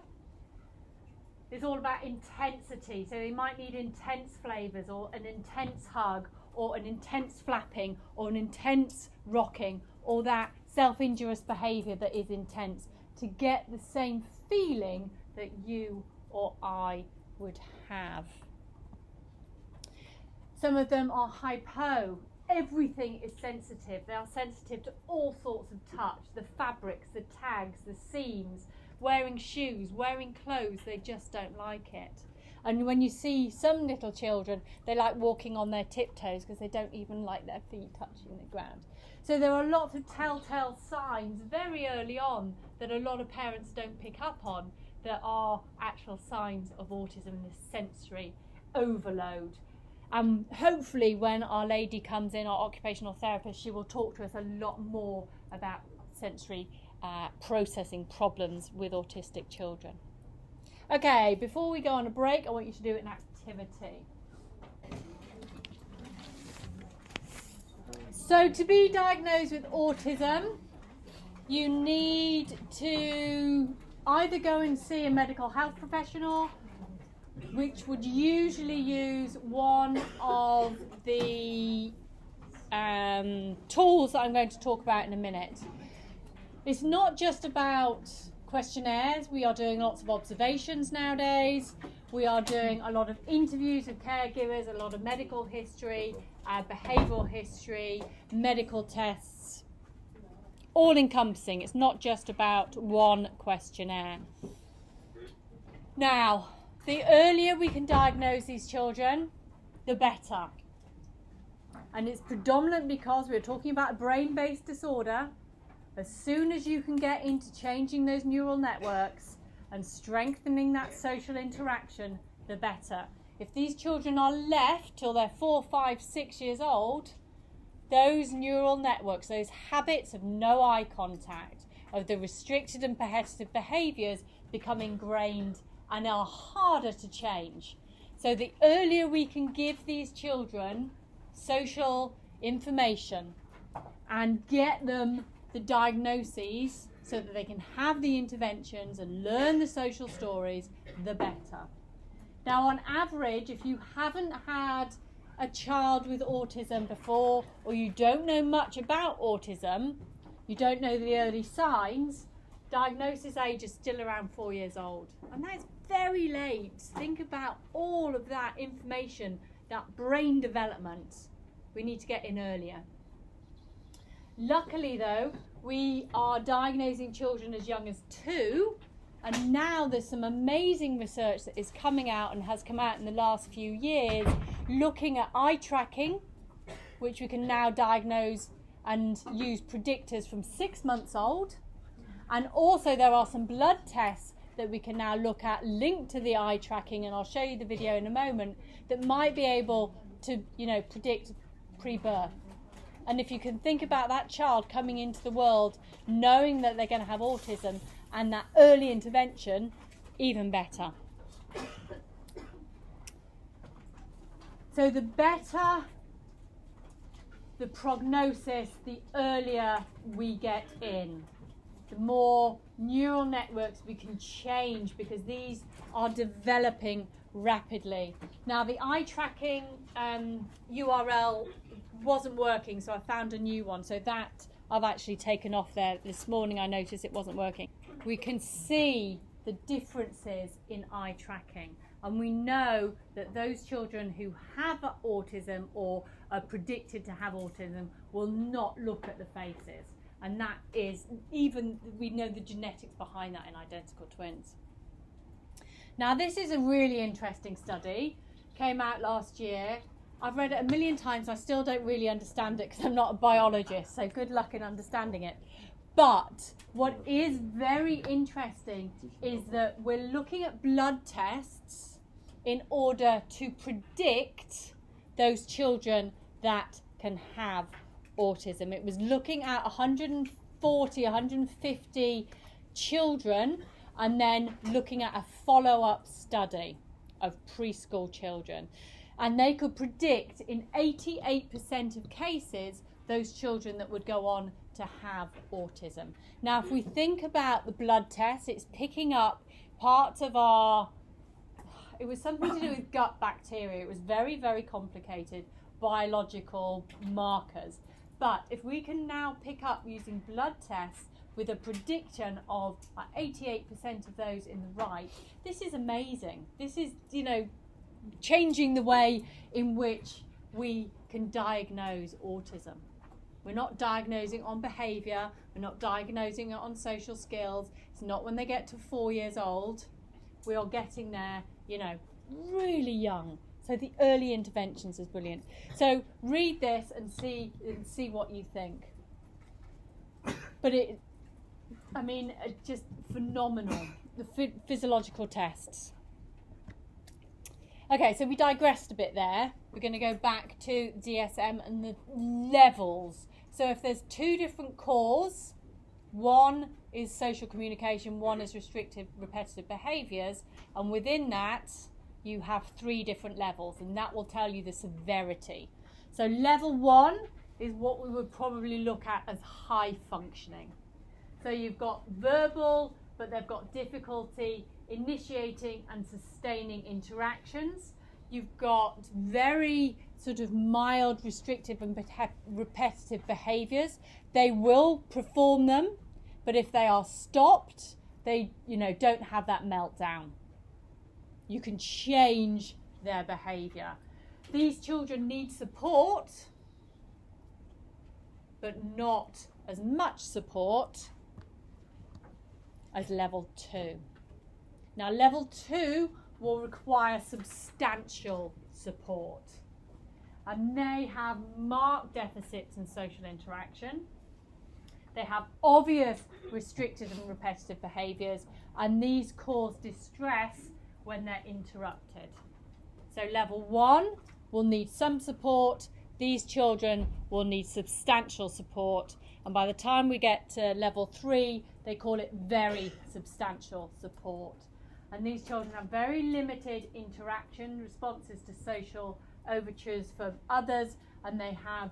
it's all about intensity. So they might need intense flavours, or an intense hug, or an intense flapping, or an intense rocking, or that self-injurious behaviour that is intense, to get the same feeling that you or I would have. Some of them are hypo. Everything is sensitive. They are sensitive to all sorts of touch, the fabrics, the tags, the seams, wearing shoes, wearing clothes. They just don't like it. And when you see some little children, they like walking on their tiptoes because they don't even like their feet touching the ground. So there are lots of telltale signs very early on that a lot of parents don't pick up on, that are actual signs of autism, this sensory overload. Hopefully when our lady comes in, our occupational therapist, she will talk to us a lot more about sensory processing problems with autistic children. Okay, before we go on a break, I want you to do an activity. So to be diagnosed with autism, you need to either go and see a medical health professional, which would usually use one of the tools that I'm going to talk about in a minute. It's not just about questionnaires. We are doing lots of observations nowadays. We are doing a lot of interviews with caregivers, a lot of medical history, behavioural history, medical tests, all encompassing. It's not just about one questionnaire. Now, the earlier we can diagnose these children, the better. And it's predominant because we're talking about a brain-based disorder. As soon as you can get into changing those neural networks and strengthening that social interaction, the better. If these children are left till they're 4, 5, 6 years old, those neural networks, those habits of no eye contact, of the restricted and competitive behaviours become ingrained and are harder to change. So the earlier we can give these children social information and get them the diagnoses so that they can have the interventions and learn the social stories, the better. Now, on average, if you haven't had a child with autism before, or you don't know much about autism, you don't know the early signs, diagnosis age is still around 4 years old. And that's very late. Think about all of that information, that brain development. We need to get in earlier. Luckily, though, we are diagnosing children as young as 2, and now there's some amazing research that is coming out and has come out in the last few years looking at eye tracking, which we can now diagnose and use predictors from 6 months old. And also there are some blood tests that we can now look at linked to the eye tracking, and I'll show you the video in a moment, that might be able to, predict pre-birth. And if you can think about that child coming into the world knowing that they're going to have autism and that early intervention, even better. So the better the prognosis, the earlier we get in. The more neural networks we can change, because these are developing rapidly. Now, the eye tracking URL wasn't working, so I found a new one. So that I've actually taken off there. This morning I noticed it wasn't working. We can see the differences in eye tracking, and we know that those children who have autism or are predicted to have autism will not look at the faces. And that is, even we know the genetics behind that in identical twins. Now, this is a really interesting study, came out last year. I've read it a million times, I still don't really understand it because I'm not a biologist, so good luck in understanding it. But what is very interesting is that we're looking at blood tests in order to predict those children that can have autism. It was looking at 140, 150 children, and then looking at a follow-up study of preschool children. And they could predict in 88% of cases those children that would go on to have autism. Now, if we think about the blood test, it's picking up parts of it was something to do with gut bacteria. It was very, very complicated biological markers. But if we can now pick up using blood tests with a prediction of 88% of those in the right, this is amazing. This is, changing the way in which we can diagnose autism. We're not diagnosing on behaviour, we're not diagnosing it on social skills. It's not when they get to 4 years old. We are getting there, really young. So the early interventions is brilliant. So read this and see what you think. But just phenomenal. The physiological tests. Okay, so we digressed a bit there. We're going to go back to DSM and the levels. So if there's 2 different cores, one is social communication, one is restrictive repetitive behaviours, and within that you have 3 different levels, and that will tell you the severity. So level 1 is what we would probably look at as high functioning. So you've got verbal, but they've got difficulty initiating and sustaining interactions. You've got very sort of mild restrictive and repetitive behaviours. They will perform them, but if they are stopped, they don't have that meltdown. You can change their behaviour. These children need support, but not as much support as level 2. Now, level 2 will require substantial support, and they have marked deficits in social interaction. They have obvious restrictive and repetitive behaviours, and these cause distress when they're interrupted. So level 1 will need some support. These children will need substantial support, and by the time we get to level 3, they call it very substantial support. And these children have very limited interaction responses to social overtures from others, and they have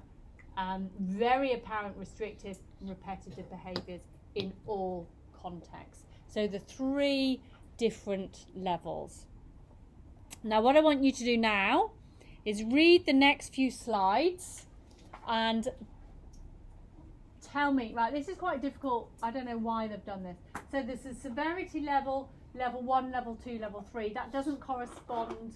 very apparent restrictive and repetitive behaviours in all contexts. So the 3 different levels. Now what I want you to do now is read the next few slides and tell me, right, this is quite difficult, I don't know why they've done this. So this is severity level, level 1, level 2, level 3. That doesn't correspond,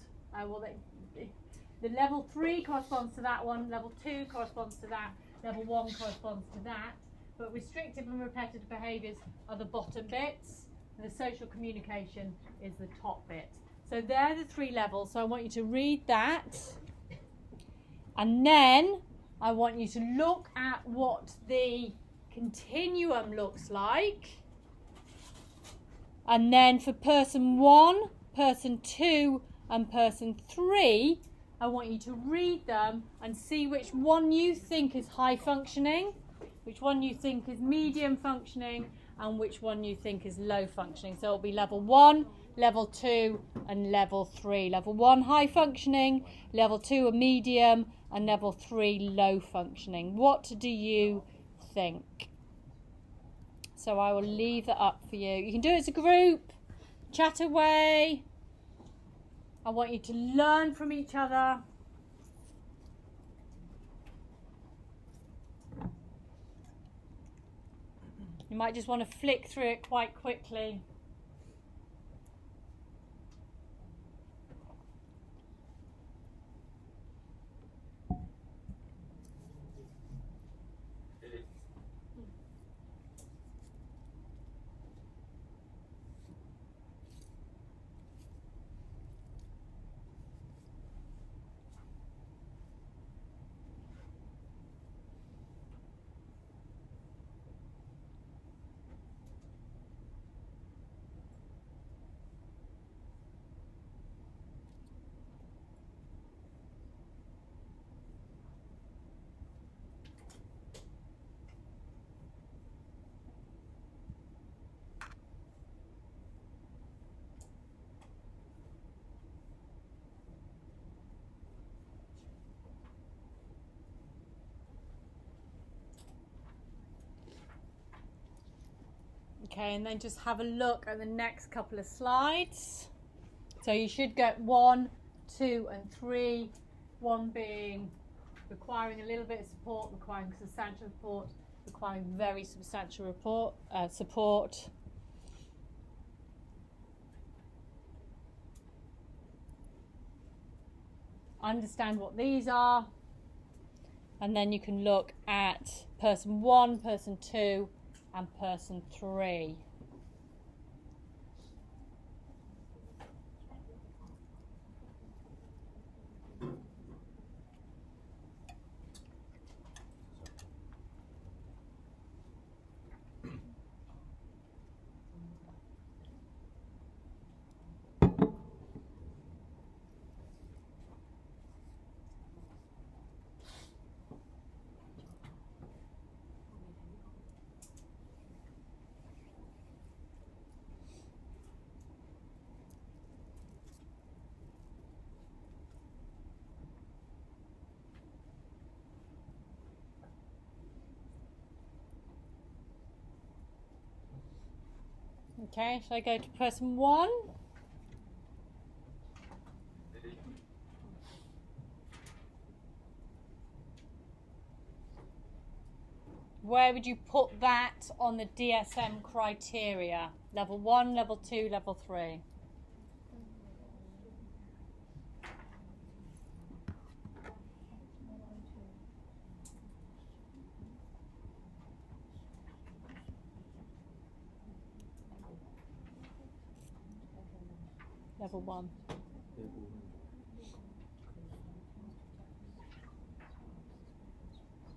the level 3 corresponds to that one, level 2 corresponds to that, level 1 corresponds to that. But restrictive and repetitive behaviours are the bottom bits, and the social communication is the top bit. So they're the 3 levels, so I want you to read that. And then I want you to look at what the continuum looks like. And then for person 1, person 2 and person 3, I want you to read them and see which one you think is high functioning, which one you think is medium functioning, and which one you think is low functioning. So it'll be level 1, level 2 and level 3. Level 1 high functioning, level 2 a medium, and level 3 low functioning. What do you think? So I will leave that up for you. You can do it as a group, chat away. I want you to learn from each other. You might just want to flick through it quite quickly. Okay, and then just have a look at the next couple of slides. So you should get 1, 2 and 3, 1 being requiring a little bit of support, requiring substantial support, requiring very substantial support. Understand what these are, and then you can look at person 1, person 2 and person 3. Okay, shall I go to person 1? Where would you put that on the DSM criteria? Level 1, level 2, level 3? Level 1.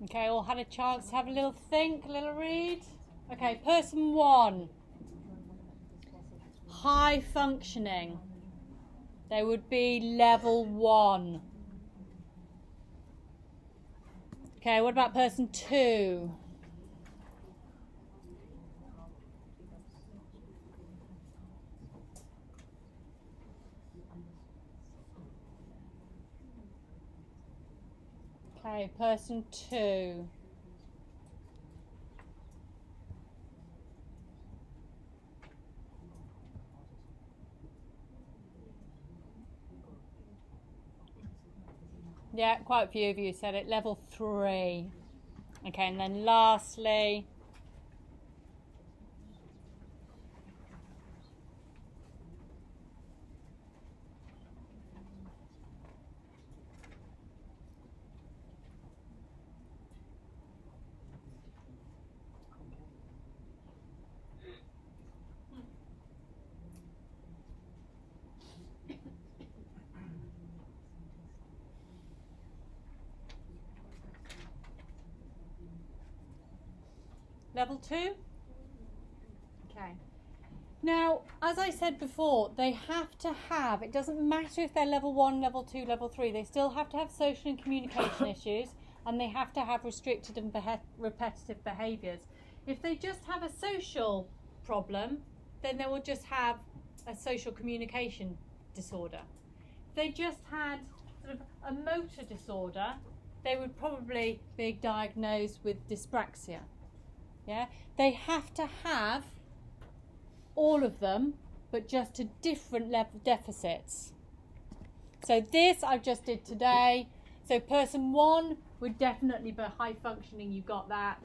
Okay, all had a chance to have a little think, a little read. Okay, person 1. High functioning. They would be level 1. Okay, what about person 2? Okay, person 2. Yeah, quite a few of you said it. Level 3. Okay, and then lastly, level 2? Okay. Now, as I said before, they have to have, it doesn't matter if they're level 1, level 2, level 3, they still have to have social and communication issues, and they have to have restricted and repetitive behaviours. If they just have a social problem, then they will just have a social communication disorder. If they just had sort of a motor disorder, they would probably be diagnosed with dyspraxia. Yeah, they have to have all of them, but just to different level deficits. So this I just did today. So person 1 would definitely be high functioning, you got that.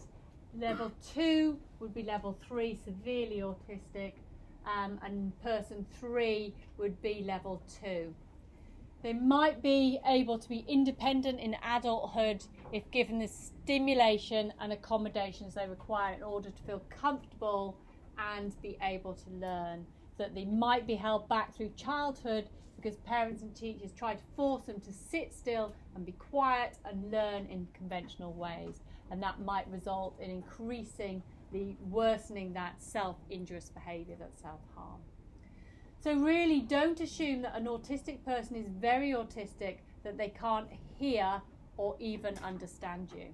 Level 2 would be level 3, severely autistic, and person 3 would be level 2. They might be able to be independent in adulthood if given the stimulation and accommodations they require in order to feel comfortable and be able to learn. That they might be held back through childhood because parents and teachers try to force them to sit still and be quiet and learn in conventional ways. And that might result in increasing the worsening that self-injurious behaviour, that self-harm. So really don't assume that an autistic person is very autistic, that they can't hear or even understand you.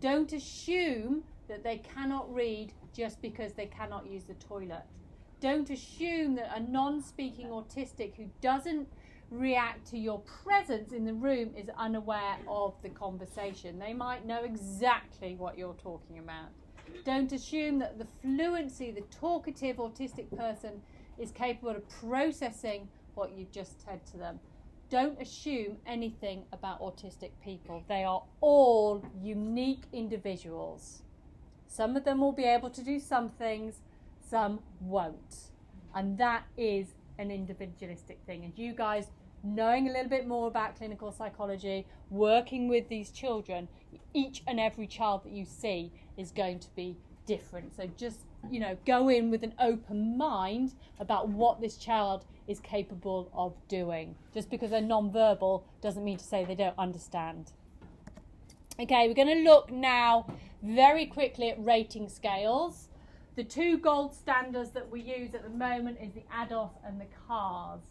Don't assume that they cannot read just because they cannot use the toilet. Don't assume that a non-speaking autistic who doesn't react to your presence in the room is unaware of the conversation. They might know exactly what you're talking about. Don't assume that the fluency, the talkative autistic person is capable of processing what you've just said to them. Don't assume anything about autistic people. They are all unique individuals. Some of them will be able to do some things, some won't. And that is an individualistic thing. And you guys, knowing a little bit more about clinical psychology, working with these children, each and every child that you see is going to be different. So just, you know, go in with an open mind about what this child is capable of doing. Just because they're non-verbal doesn't mean to say they don't understand. Okay, we're going to look now very quickly at rating scales. The two gold standards that we use at the moment is the ADOS and the CARS.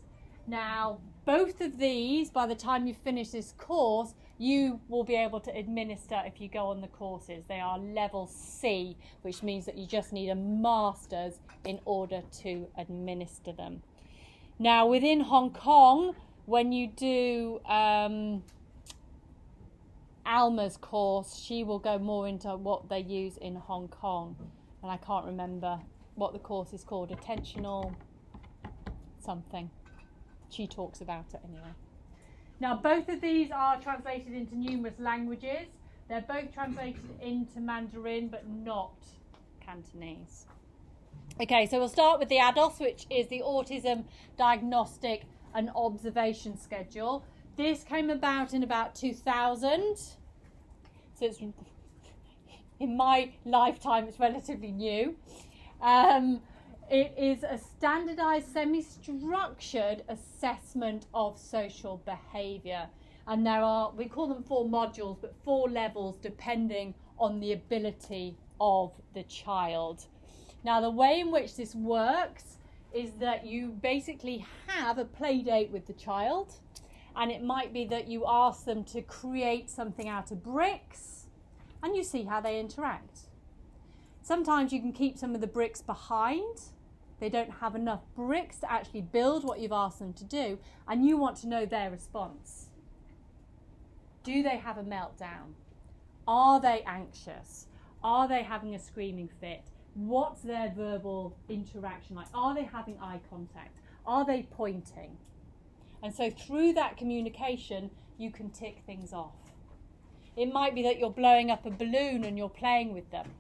Now, both of these, by the time you finish this course, you will be able to administer if you go on the courses. They are level C, which means that you just need a master's in order to administer them. Now, within Hong Kong, when you do Alma's course, she will go more into what they use in Hong Kong. And I can't remember what the course is called, attentional something. She talks about it anyway. Now, both of these are translated into numerous languages. They're both translated into Mandarin, but not Cantonese. Okay, so we'll start with the ADOS, which is the Autism Diagnostic and Observation Schedule. This came about in about 2000. So it's, in my lifetime, it's relatively new. It is a standardised, semi-structured assessment of social behaviour. And there are, we call them 4 modules, but 4 levels depending on the ability of the child. Now, the way in which this works is that you basically have a play date with the child. And it might be that you ask them to create something out of bricks and you see how they interact. Sometimes you can keep some of the bricks behind. They don't have enough bricks to actually build what you've asked them to do, and you want to know their response. Do they have a meltdown? Are they anxious? Are they having a screaming fit? What's their verbal interaction like? Are they having eye contact? Are they pointing? And so through that communication, you can tick things off. It might be that you're blowing up a balloon and you're playing with them.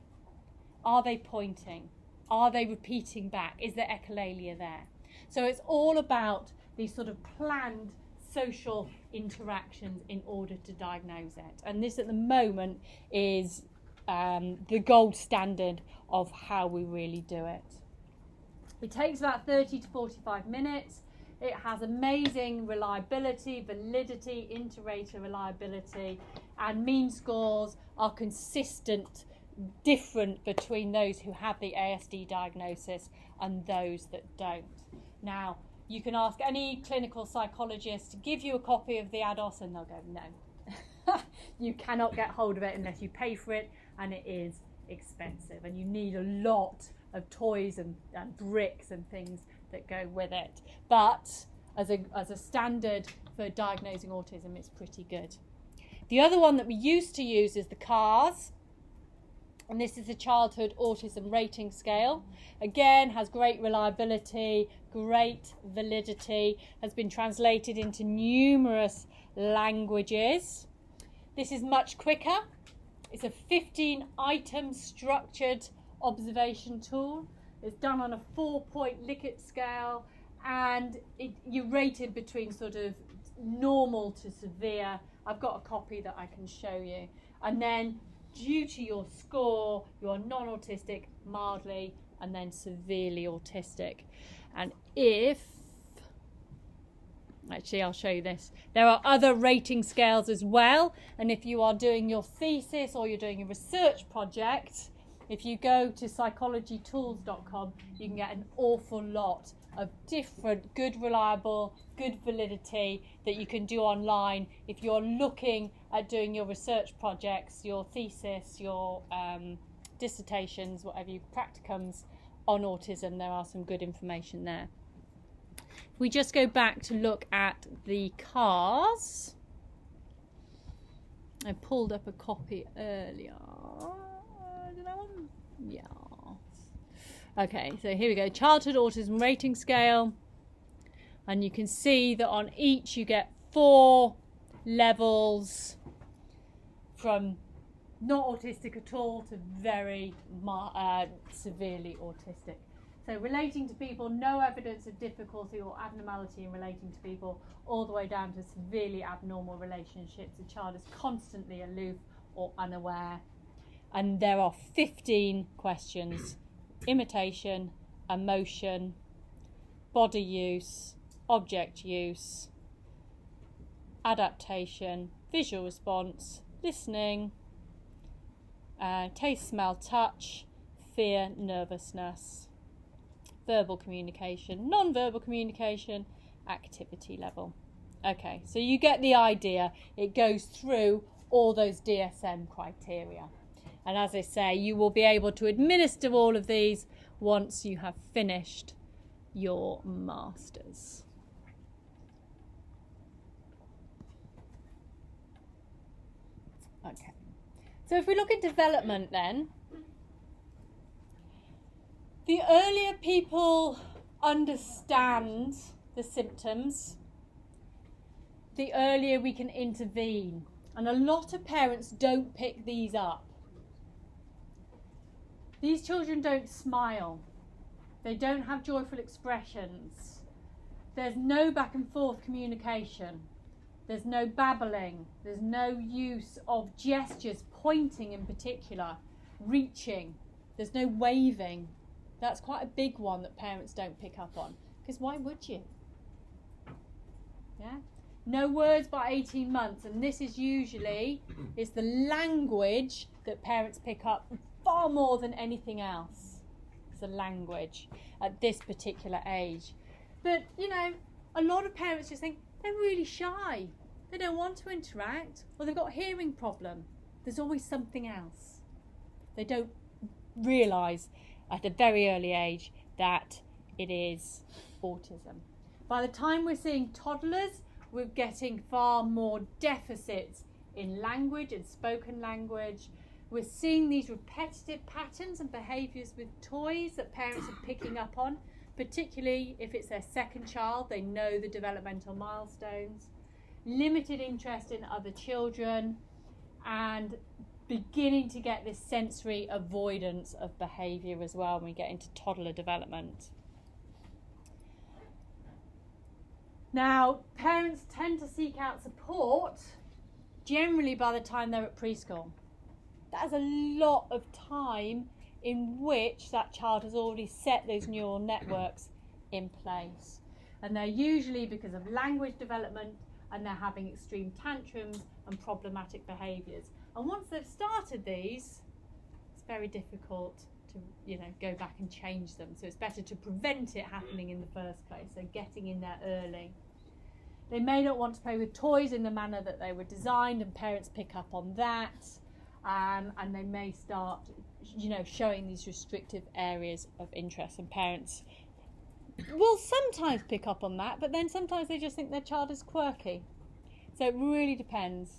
Are they pointing? Are they repeating back? Is there echolalia there? So it's all about these sort of planned social interactions in order to diagnose it. And this at the moment is the gold standard of how we really do it. It takes about 30 to 45 minutes. It has amazing reliability, validity, inter-rater reliability, and mean scores are consistent, different between those who have the ASD diagnosis and those that don't. Now, you can ask any clinical psychologist to give you a copy of the ADOS and they'll go, no. You cannot get hold of it unless you pay for it, and it is expensive. And you need a lot of toys and bricks and things that go with it. But as a standard for diagnosing autism, it's pretty good. The other one that we used to use is the CARS. And this is the Childhood Autism Rating Scale. Again, has great reliability, great validity, has been translated into numerous languages. This is much quicker. It's a 15-item structured observation tool. It's done on a 4-point Likert scale, and you rate it between sort of normal to severe. I've got a copy that I can show you. And then due to your score, you are non-autistic, mildly, and then severely autistic. And actually I'll show you this. There are other rating scales as well, and if you are doing your thesis or you're doing a research project, if you go to psychologytools.com, you can get an awful lot of different good reliable, good validity that you can do online if you're looking at doing your research projects, your thesis, your dissertations, whatever you practicums on autism. There are some good information there. If we just go back to look at the CARS, I pulled up a copy earlier. Did I want? Yeah. Okay, so here we go. Childhood Autism Rating Scale. And you can see that on each you get 4 levels, from not autistic at all to very severely autistic. So relating to people, no evidence of difficulty or abnormality in relating to people, all the way down to severely abnormal relationships. The child is constantly aloof or unaware. And there are 15 questions: imitation, emotion, body use, object use, adaptation, visual response, listening, taste, smell, touch, fear, nervousness, verbal communication, non-verbal communication, activity level. Okay, so you get the idea. It goes through all those DSM criteria. And as I say, you will be able to administer all of these once you have finished your masters. Okay, so if we look at development then, the earlier people understand the symptoms, the earlier we can intervene. And a lot of parents don't pick these up. These children don't smile. They don't have joyful expressions. There's no back and forth communication. There's no babbling. There's no use of gestures, pointing in particular, reaching. There's no waving. That's quite a big one that parents don't pick up on. Because why would you? Yeah? No words by 18 months. And this is usually, it's the language that parents pick up far more than anything else. It's the language at this particular age. But, you know, a lot of parents just think they're really shy. They don't want to interact, or they've got a hearing problem. There's always something else. They don't realise at a very early age that it is autism. By the time we're seeing toddlers, we're getting far more deficits in language and spoken language. We're seeing these repetitive patterns and behaviours with toys that parents are picking up on, particularly if it's their second child. They know the developmental milestones. Limited interest in other children, and beginning to get this sensory avoidance of behaviour as well when we get into toddler development. Now, parents tend to seek out support generally by the time they're at preschool. That is a lot of time in which that child has already set those neural networks in place. And they're usually because of language development, and they're having extreme tantrums and problematic behaviours. And once they've started these, it's very difficult to, you know, go back and change them. So it's better to prevent it happening in the first place, so getting in there early. They may not want to play with toys in the manner that they were designed, and parents pick up on that. And they may start, you know, showing these restrictive areas of interest, and parents will sometimes pick up on that, but then sometimes they just think their child is quirky. So it really depends.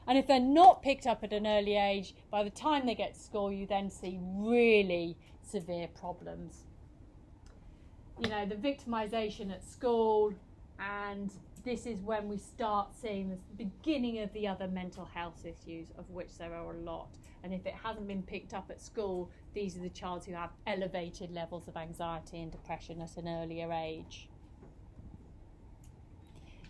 And if they're not picked up at an early age, by the time they get to school, you then see really severe problems. You know, the victimisation at school, and this is when we start seeing the beginning of the other mental health issues, of which there are a lot. And if it hasn't been picked up at school, these are the children who have elevated levels of anxiety and depression at an earlier age.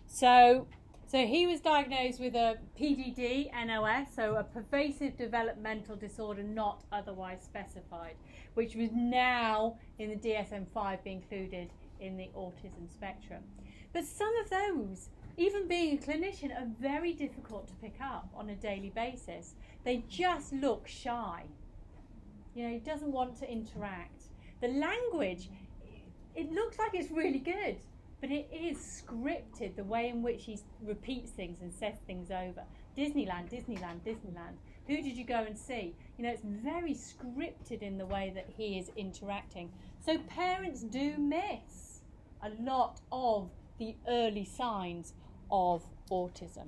So he was diagnosed with a PDD, NOS, so a pervasive developmental disorder not otherwise specified, which was now in the DSM-5 be included in the autism spectrum. But some of those, even being a clinician, are very difficult to pick up on a daily basis. They just look shy. You know, he doesn't want to interact. The language, it looks like it's really good, but it is scripted, the way in which he repeats things and says things over. Disneyland, Disneyland, Disneyland. Who did you go and see? You know, it's very scripted in the way that he is interacting. So parents do miss a lot of the early signs of autism.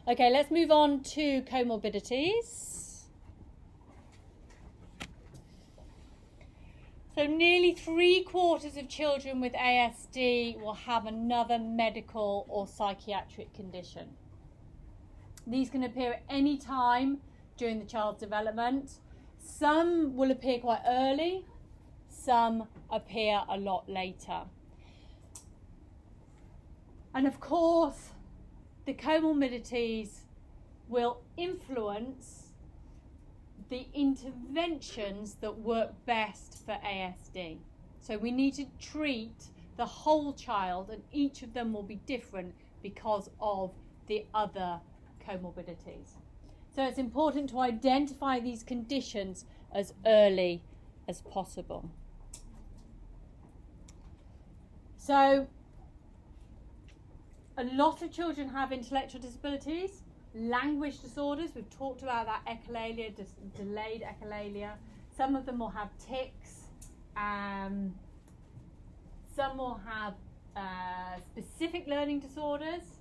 Okay, let's move on to comorbidities. So nearly 3/4 of children with ASD will have another medical or psychiatric condition. These can appear at any time during the child's development. Some will appear quite early, some appear a lot later. And of course, the comorbidities will influence the interventions that work best for ASD. So we need to treat the whole child, and each of them will be different because of the other comorbidities. So it's important to identify these conditions as early as possible. So a lot of children have intellectual disabilities, language disorders. We've talked about that echolalia, delayed echolalia. Some of them will have tics. Some will have specific learning disorders.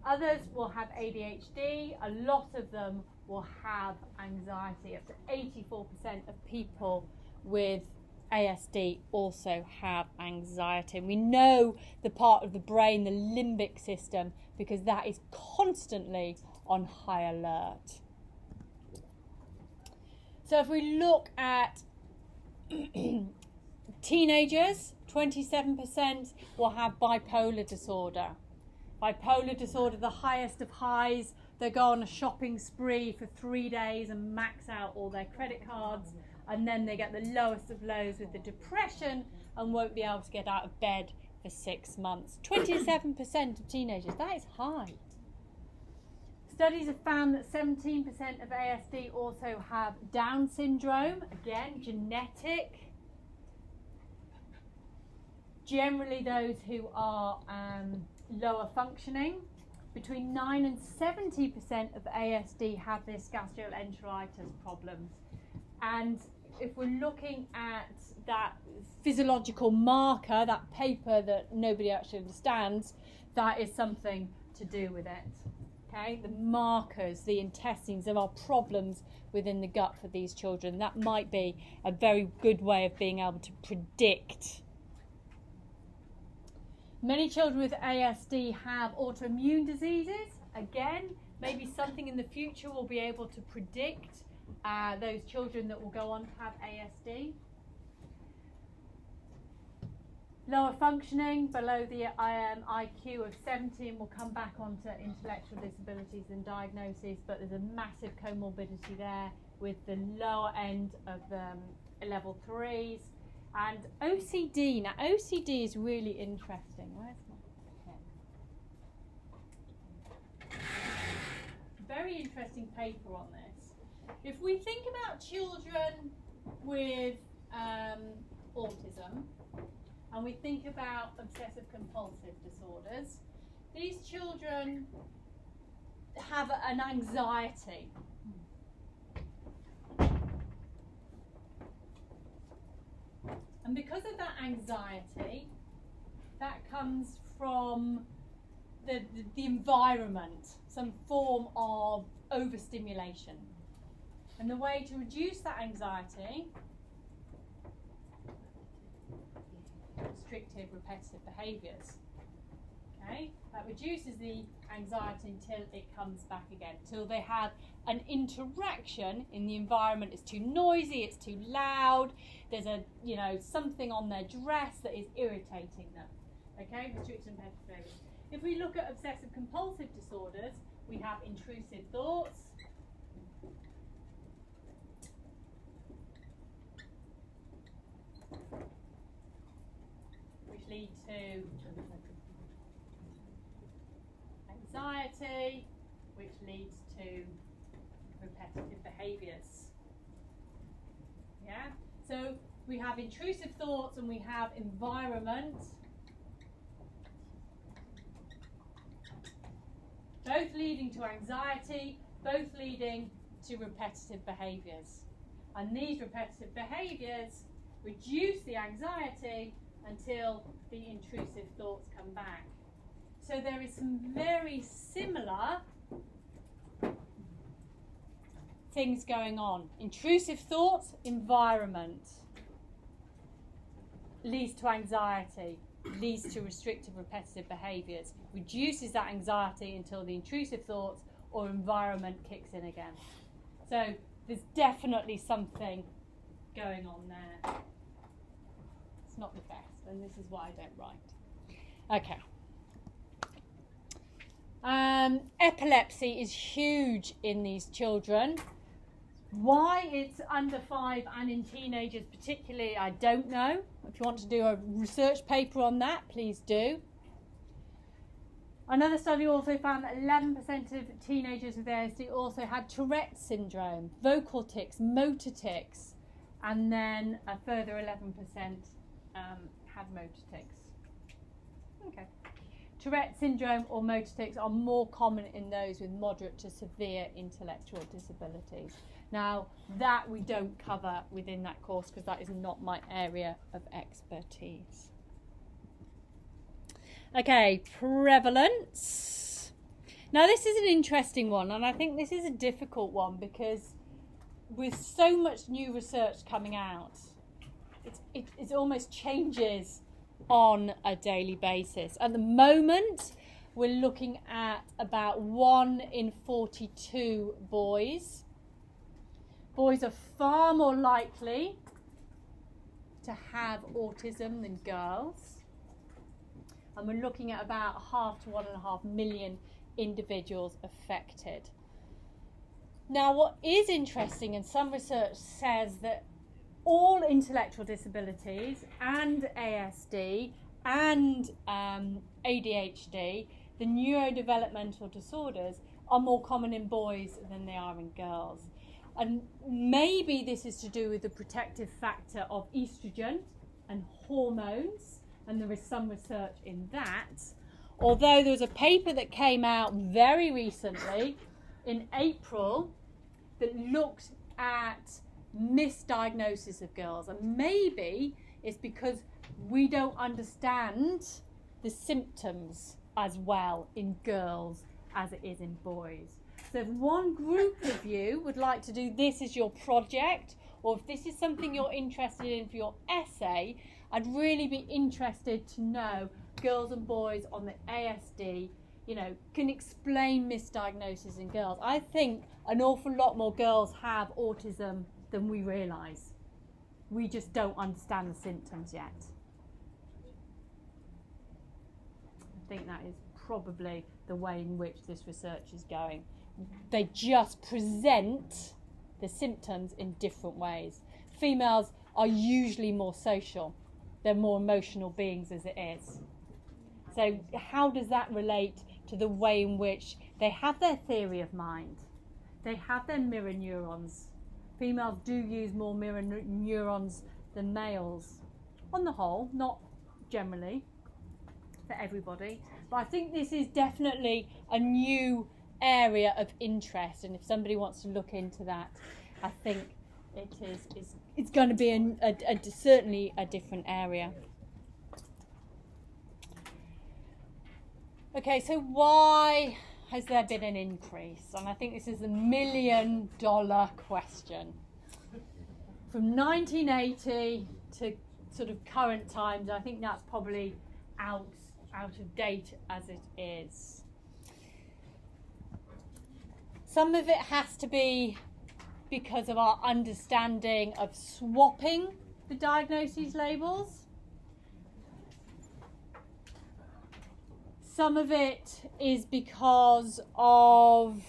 Others will have ADHD. A lot of them will have anxiety. Up to 84% of people with ASD also have anxiety. And we know the part of the brain, the limbic system, because that is constantly on high alert. So if we look at teenagers, 27% will have bipolar disorder. Bipolar disorder, the highest of highs. They go on a shopping spree for 3 days and max out all their credit cards, and then they get the lowest of lows with the depression and won't be able to get out of bed for 6 months. 27% of teenagers, that is high. Studies have found that 17% of ASD also have Down syndrome, again, genetic. Generally those who are lower functioning. Between 9 and 70% of ASD have this gastroenteritis problems. And if we're looking at that physiological marker, that paper that nobody actually understands, that is something to do with it. Okay, the markers, the intestines, there are problems within the gut for these children. That might be a very good way of being able to predict. Many children with ASD have autoimmune diseases. Again, maybe something in the future will be able to predict those children that will go on to have ASD. Lower functioning, below the IQ of 17, will come back onto intellectual disabilities and diagnoses, but there's a massive comorbidity there with the lower end of level 3s. And OCD, now OCD is really interesting. Where's my pen? Very interesting paper on this. If we think about children with autism, and we think about obsessive compulsive disorders, these children have an anxiety. And because of that anxiety, that comes from the environment, some form of overstimulation. And the way to reduce that anxiety, restrictive, repetitive behaviours. Okay, that reduces the anxiety until it comes back again, till they have an interaction in the environment. It's too noisy, it's too loud, there's something on their dress that is irritating them. Okay, restrictive and repetitive behaviours. If we look at obsessive compulsive disorders, we have intrusive thoughts, which lead to anxiety, which leads to repetitive behaviours. Yeah? So we have intrusive thoughts and we have environment, both leading to anxiety, both leading to repetitive behaviours. And these repetitive behaviours reduce the anxiety until the intrusive thoughts come back. So there is some very similar things going on. Intrusive thoughts, environment. leads to anxiety, leads to restrictive repetitive behaviours, reduces that anxiety until the intrusive thoughts or environment kicks in again. So there's definitely something going on there. It's not the best, and this is why I don't write. Okay. Epilepsy is huge in these children. Why it's under 5 and in teenagers particularly, I don't know. If you want to do a research paper on that, please do. Another study also found that 11% of teenagers with ASD also had Tourette's syndrome, vocal tics, motor tics, and then a further 11% had motor tics. Okay. Tourette's syndrome or motor tics are more common in those with moderate to severe intellectual disabilities. Now, that we don't cover within that course because that is not my area of expertise. Okay, prevalence. Now, this is an interesting one, and I think this is a difficult one because with so much new research coming out, it almost changes on a daily basis. At the moment, we're looking at about 1 in 42 boys. Boys are far more likely to have autism than girls. And we're looking at about 0.5 to 1.5 million individuals affected. Now, what is interesting, and some research says that all intellectual disabilities and ASD and ADHD, the neurodevelopmental disorders, are more common in boys than they are in girls. And maybe this is to do with the protective factor of estrogen and hormones, and there is some research in that. Although there was a paper that came out very recently in April that looked at misdiagnosis of girls, and maybe it's because we don't understand the symptoms as well in girls as it is in boys. So if one group of you would like to do this as your project, or if this is something you're interested in for your essay, I'd really be interested to know girls and boys on the ASD, can explain misdiagnosis in girls. I think an awful lot more girls have autism than we realise. We just don't understand the symptoms yet. I think that is probably the way in which this research is going. They just present the symptoms in different ways. Females are usually more social. They're more emotional beings as it is. So how does that relate to the way in which they have their theory of mind? They have their mirror neurons. Females do use more mirror neurons than males. On the whole, not generally, for everybody. But I think this is definitely a new area of interest, and if somebody wants to look into that, I think it's going to be certainly a different area. Okay, so why has there been an increase? And I think this is a $1 million question. From 1980 to sort of current times, I think that's probably out of date as it is. Some of it has to be because of our understanding of swapping the diagnoses labels. Some of it is because of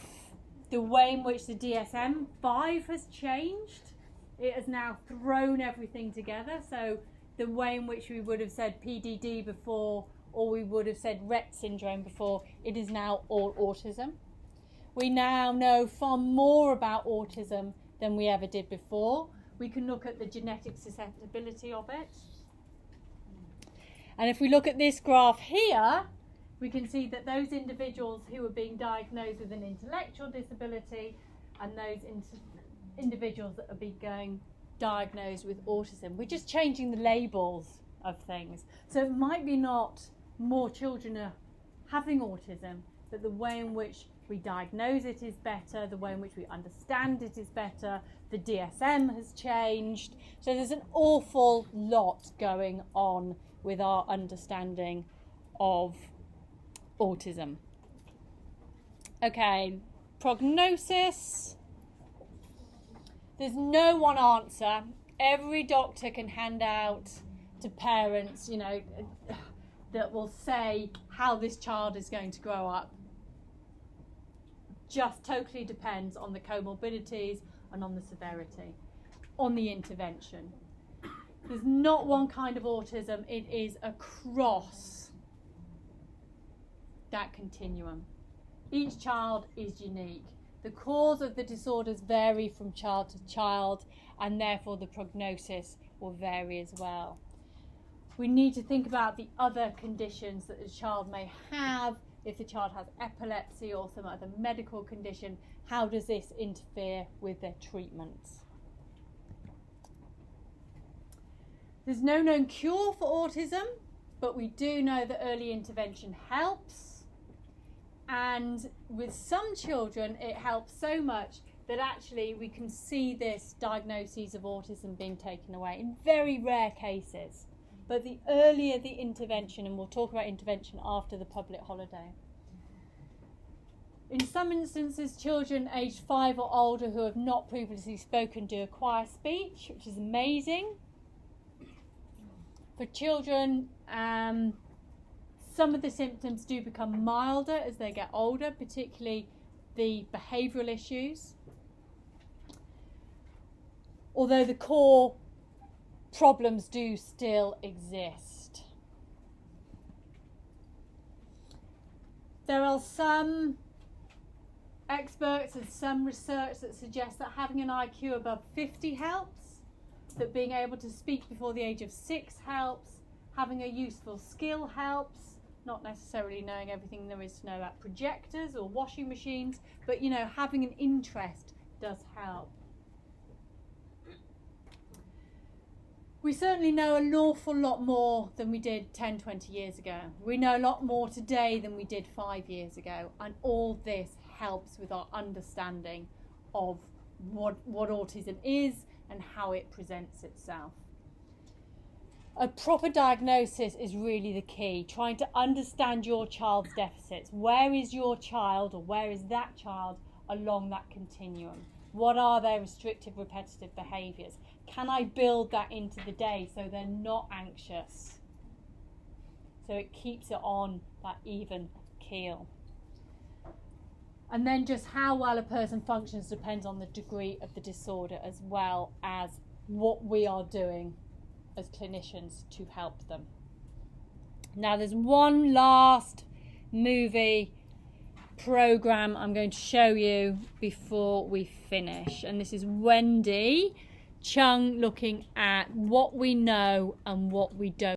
the way in which the DSM-5 has changed. It has now thrown everything together. So the way in which we would have said PDD before, or we would have said Rett syndrome before, it is now all autism. We now know far more about autism than we ever did before. We can look at the genetic susceptibility of it. And if we look at this graph here, we can see that those individuals who are being diagnosed with an intellectual disability and those individuals that are being diagnosed with autism, we're just changing the labels of things. So it might be not more children are having autism, but the way in which we diagnose it is better, the way in which we understand it is better, the DSM has changed. So there's an awful lot going on with our understanding of autism. Okay, prognosis. There's no one answer. Every doctor can hand out to parents, you know, that will say how this child is going to grow up. Just totally depends on the comorbidities and on the severity, on the intervention. There's not one kind of autism, it is across that continuum. Each child is unique. The cause of the disorders vary from child to child, and therefore the prognosis will vary as well. We need to think about the other conditions that the child may have. If the child has epilepsy or some other medical condition, how does this interfere with their treatments? There's no known cure for autism, but we do know that early intervention helps. And with some children, it helps so much that actually we can see this diagnosis of autism being taken away in very rare cases. But the earlier the intervention, and we'll talk about intervention after the public holiday. In some instances, children aged 5 or older who have not previously spoken do acquire speech, which is amazing. For children, some of the symptoms do become milder as they get older, particularly the behavioural issues. Although the core problems do still exist. There are some experts and some research that suggests that having an IQ above 50 helps, that being able to speak before the age of 6 helps, having a useful skill helps, not necessarily knowing everything there is to know about projectors or washing machines, but you know, having an interest does help. We certainly know an awful lot more than we did 10, 20 years ago. We know a lot more today than we did 5 years ago, and all this helps with our understanding of what autism is and how it presents itself. A proper diagnosis is really the key, trying to understand your child's deficits. Where is your child, or where is that child along that continuum? What are their restrictive repetitive behaviours? Can I build that into the day so they're not anxious? So it keeps it on that even keel. And then just how well a person functions depends on the degree of the disorder, as well as what we are doing as clinicians to help them. Now there's one last movie program I'm going to show you before we finish, and this is Wendy Chung looking at what we know and what we don't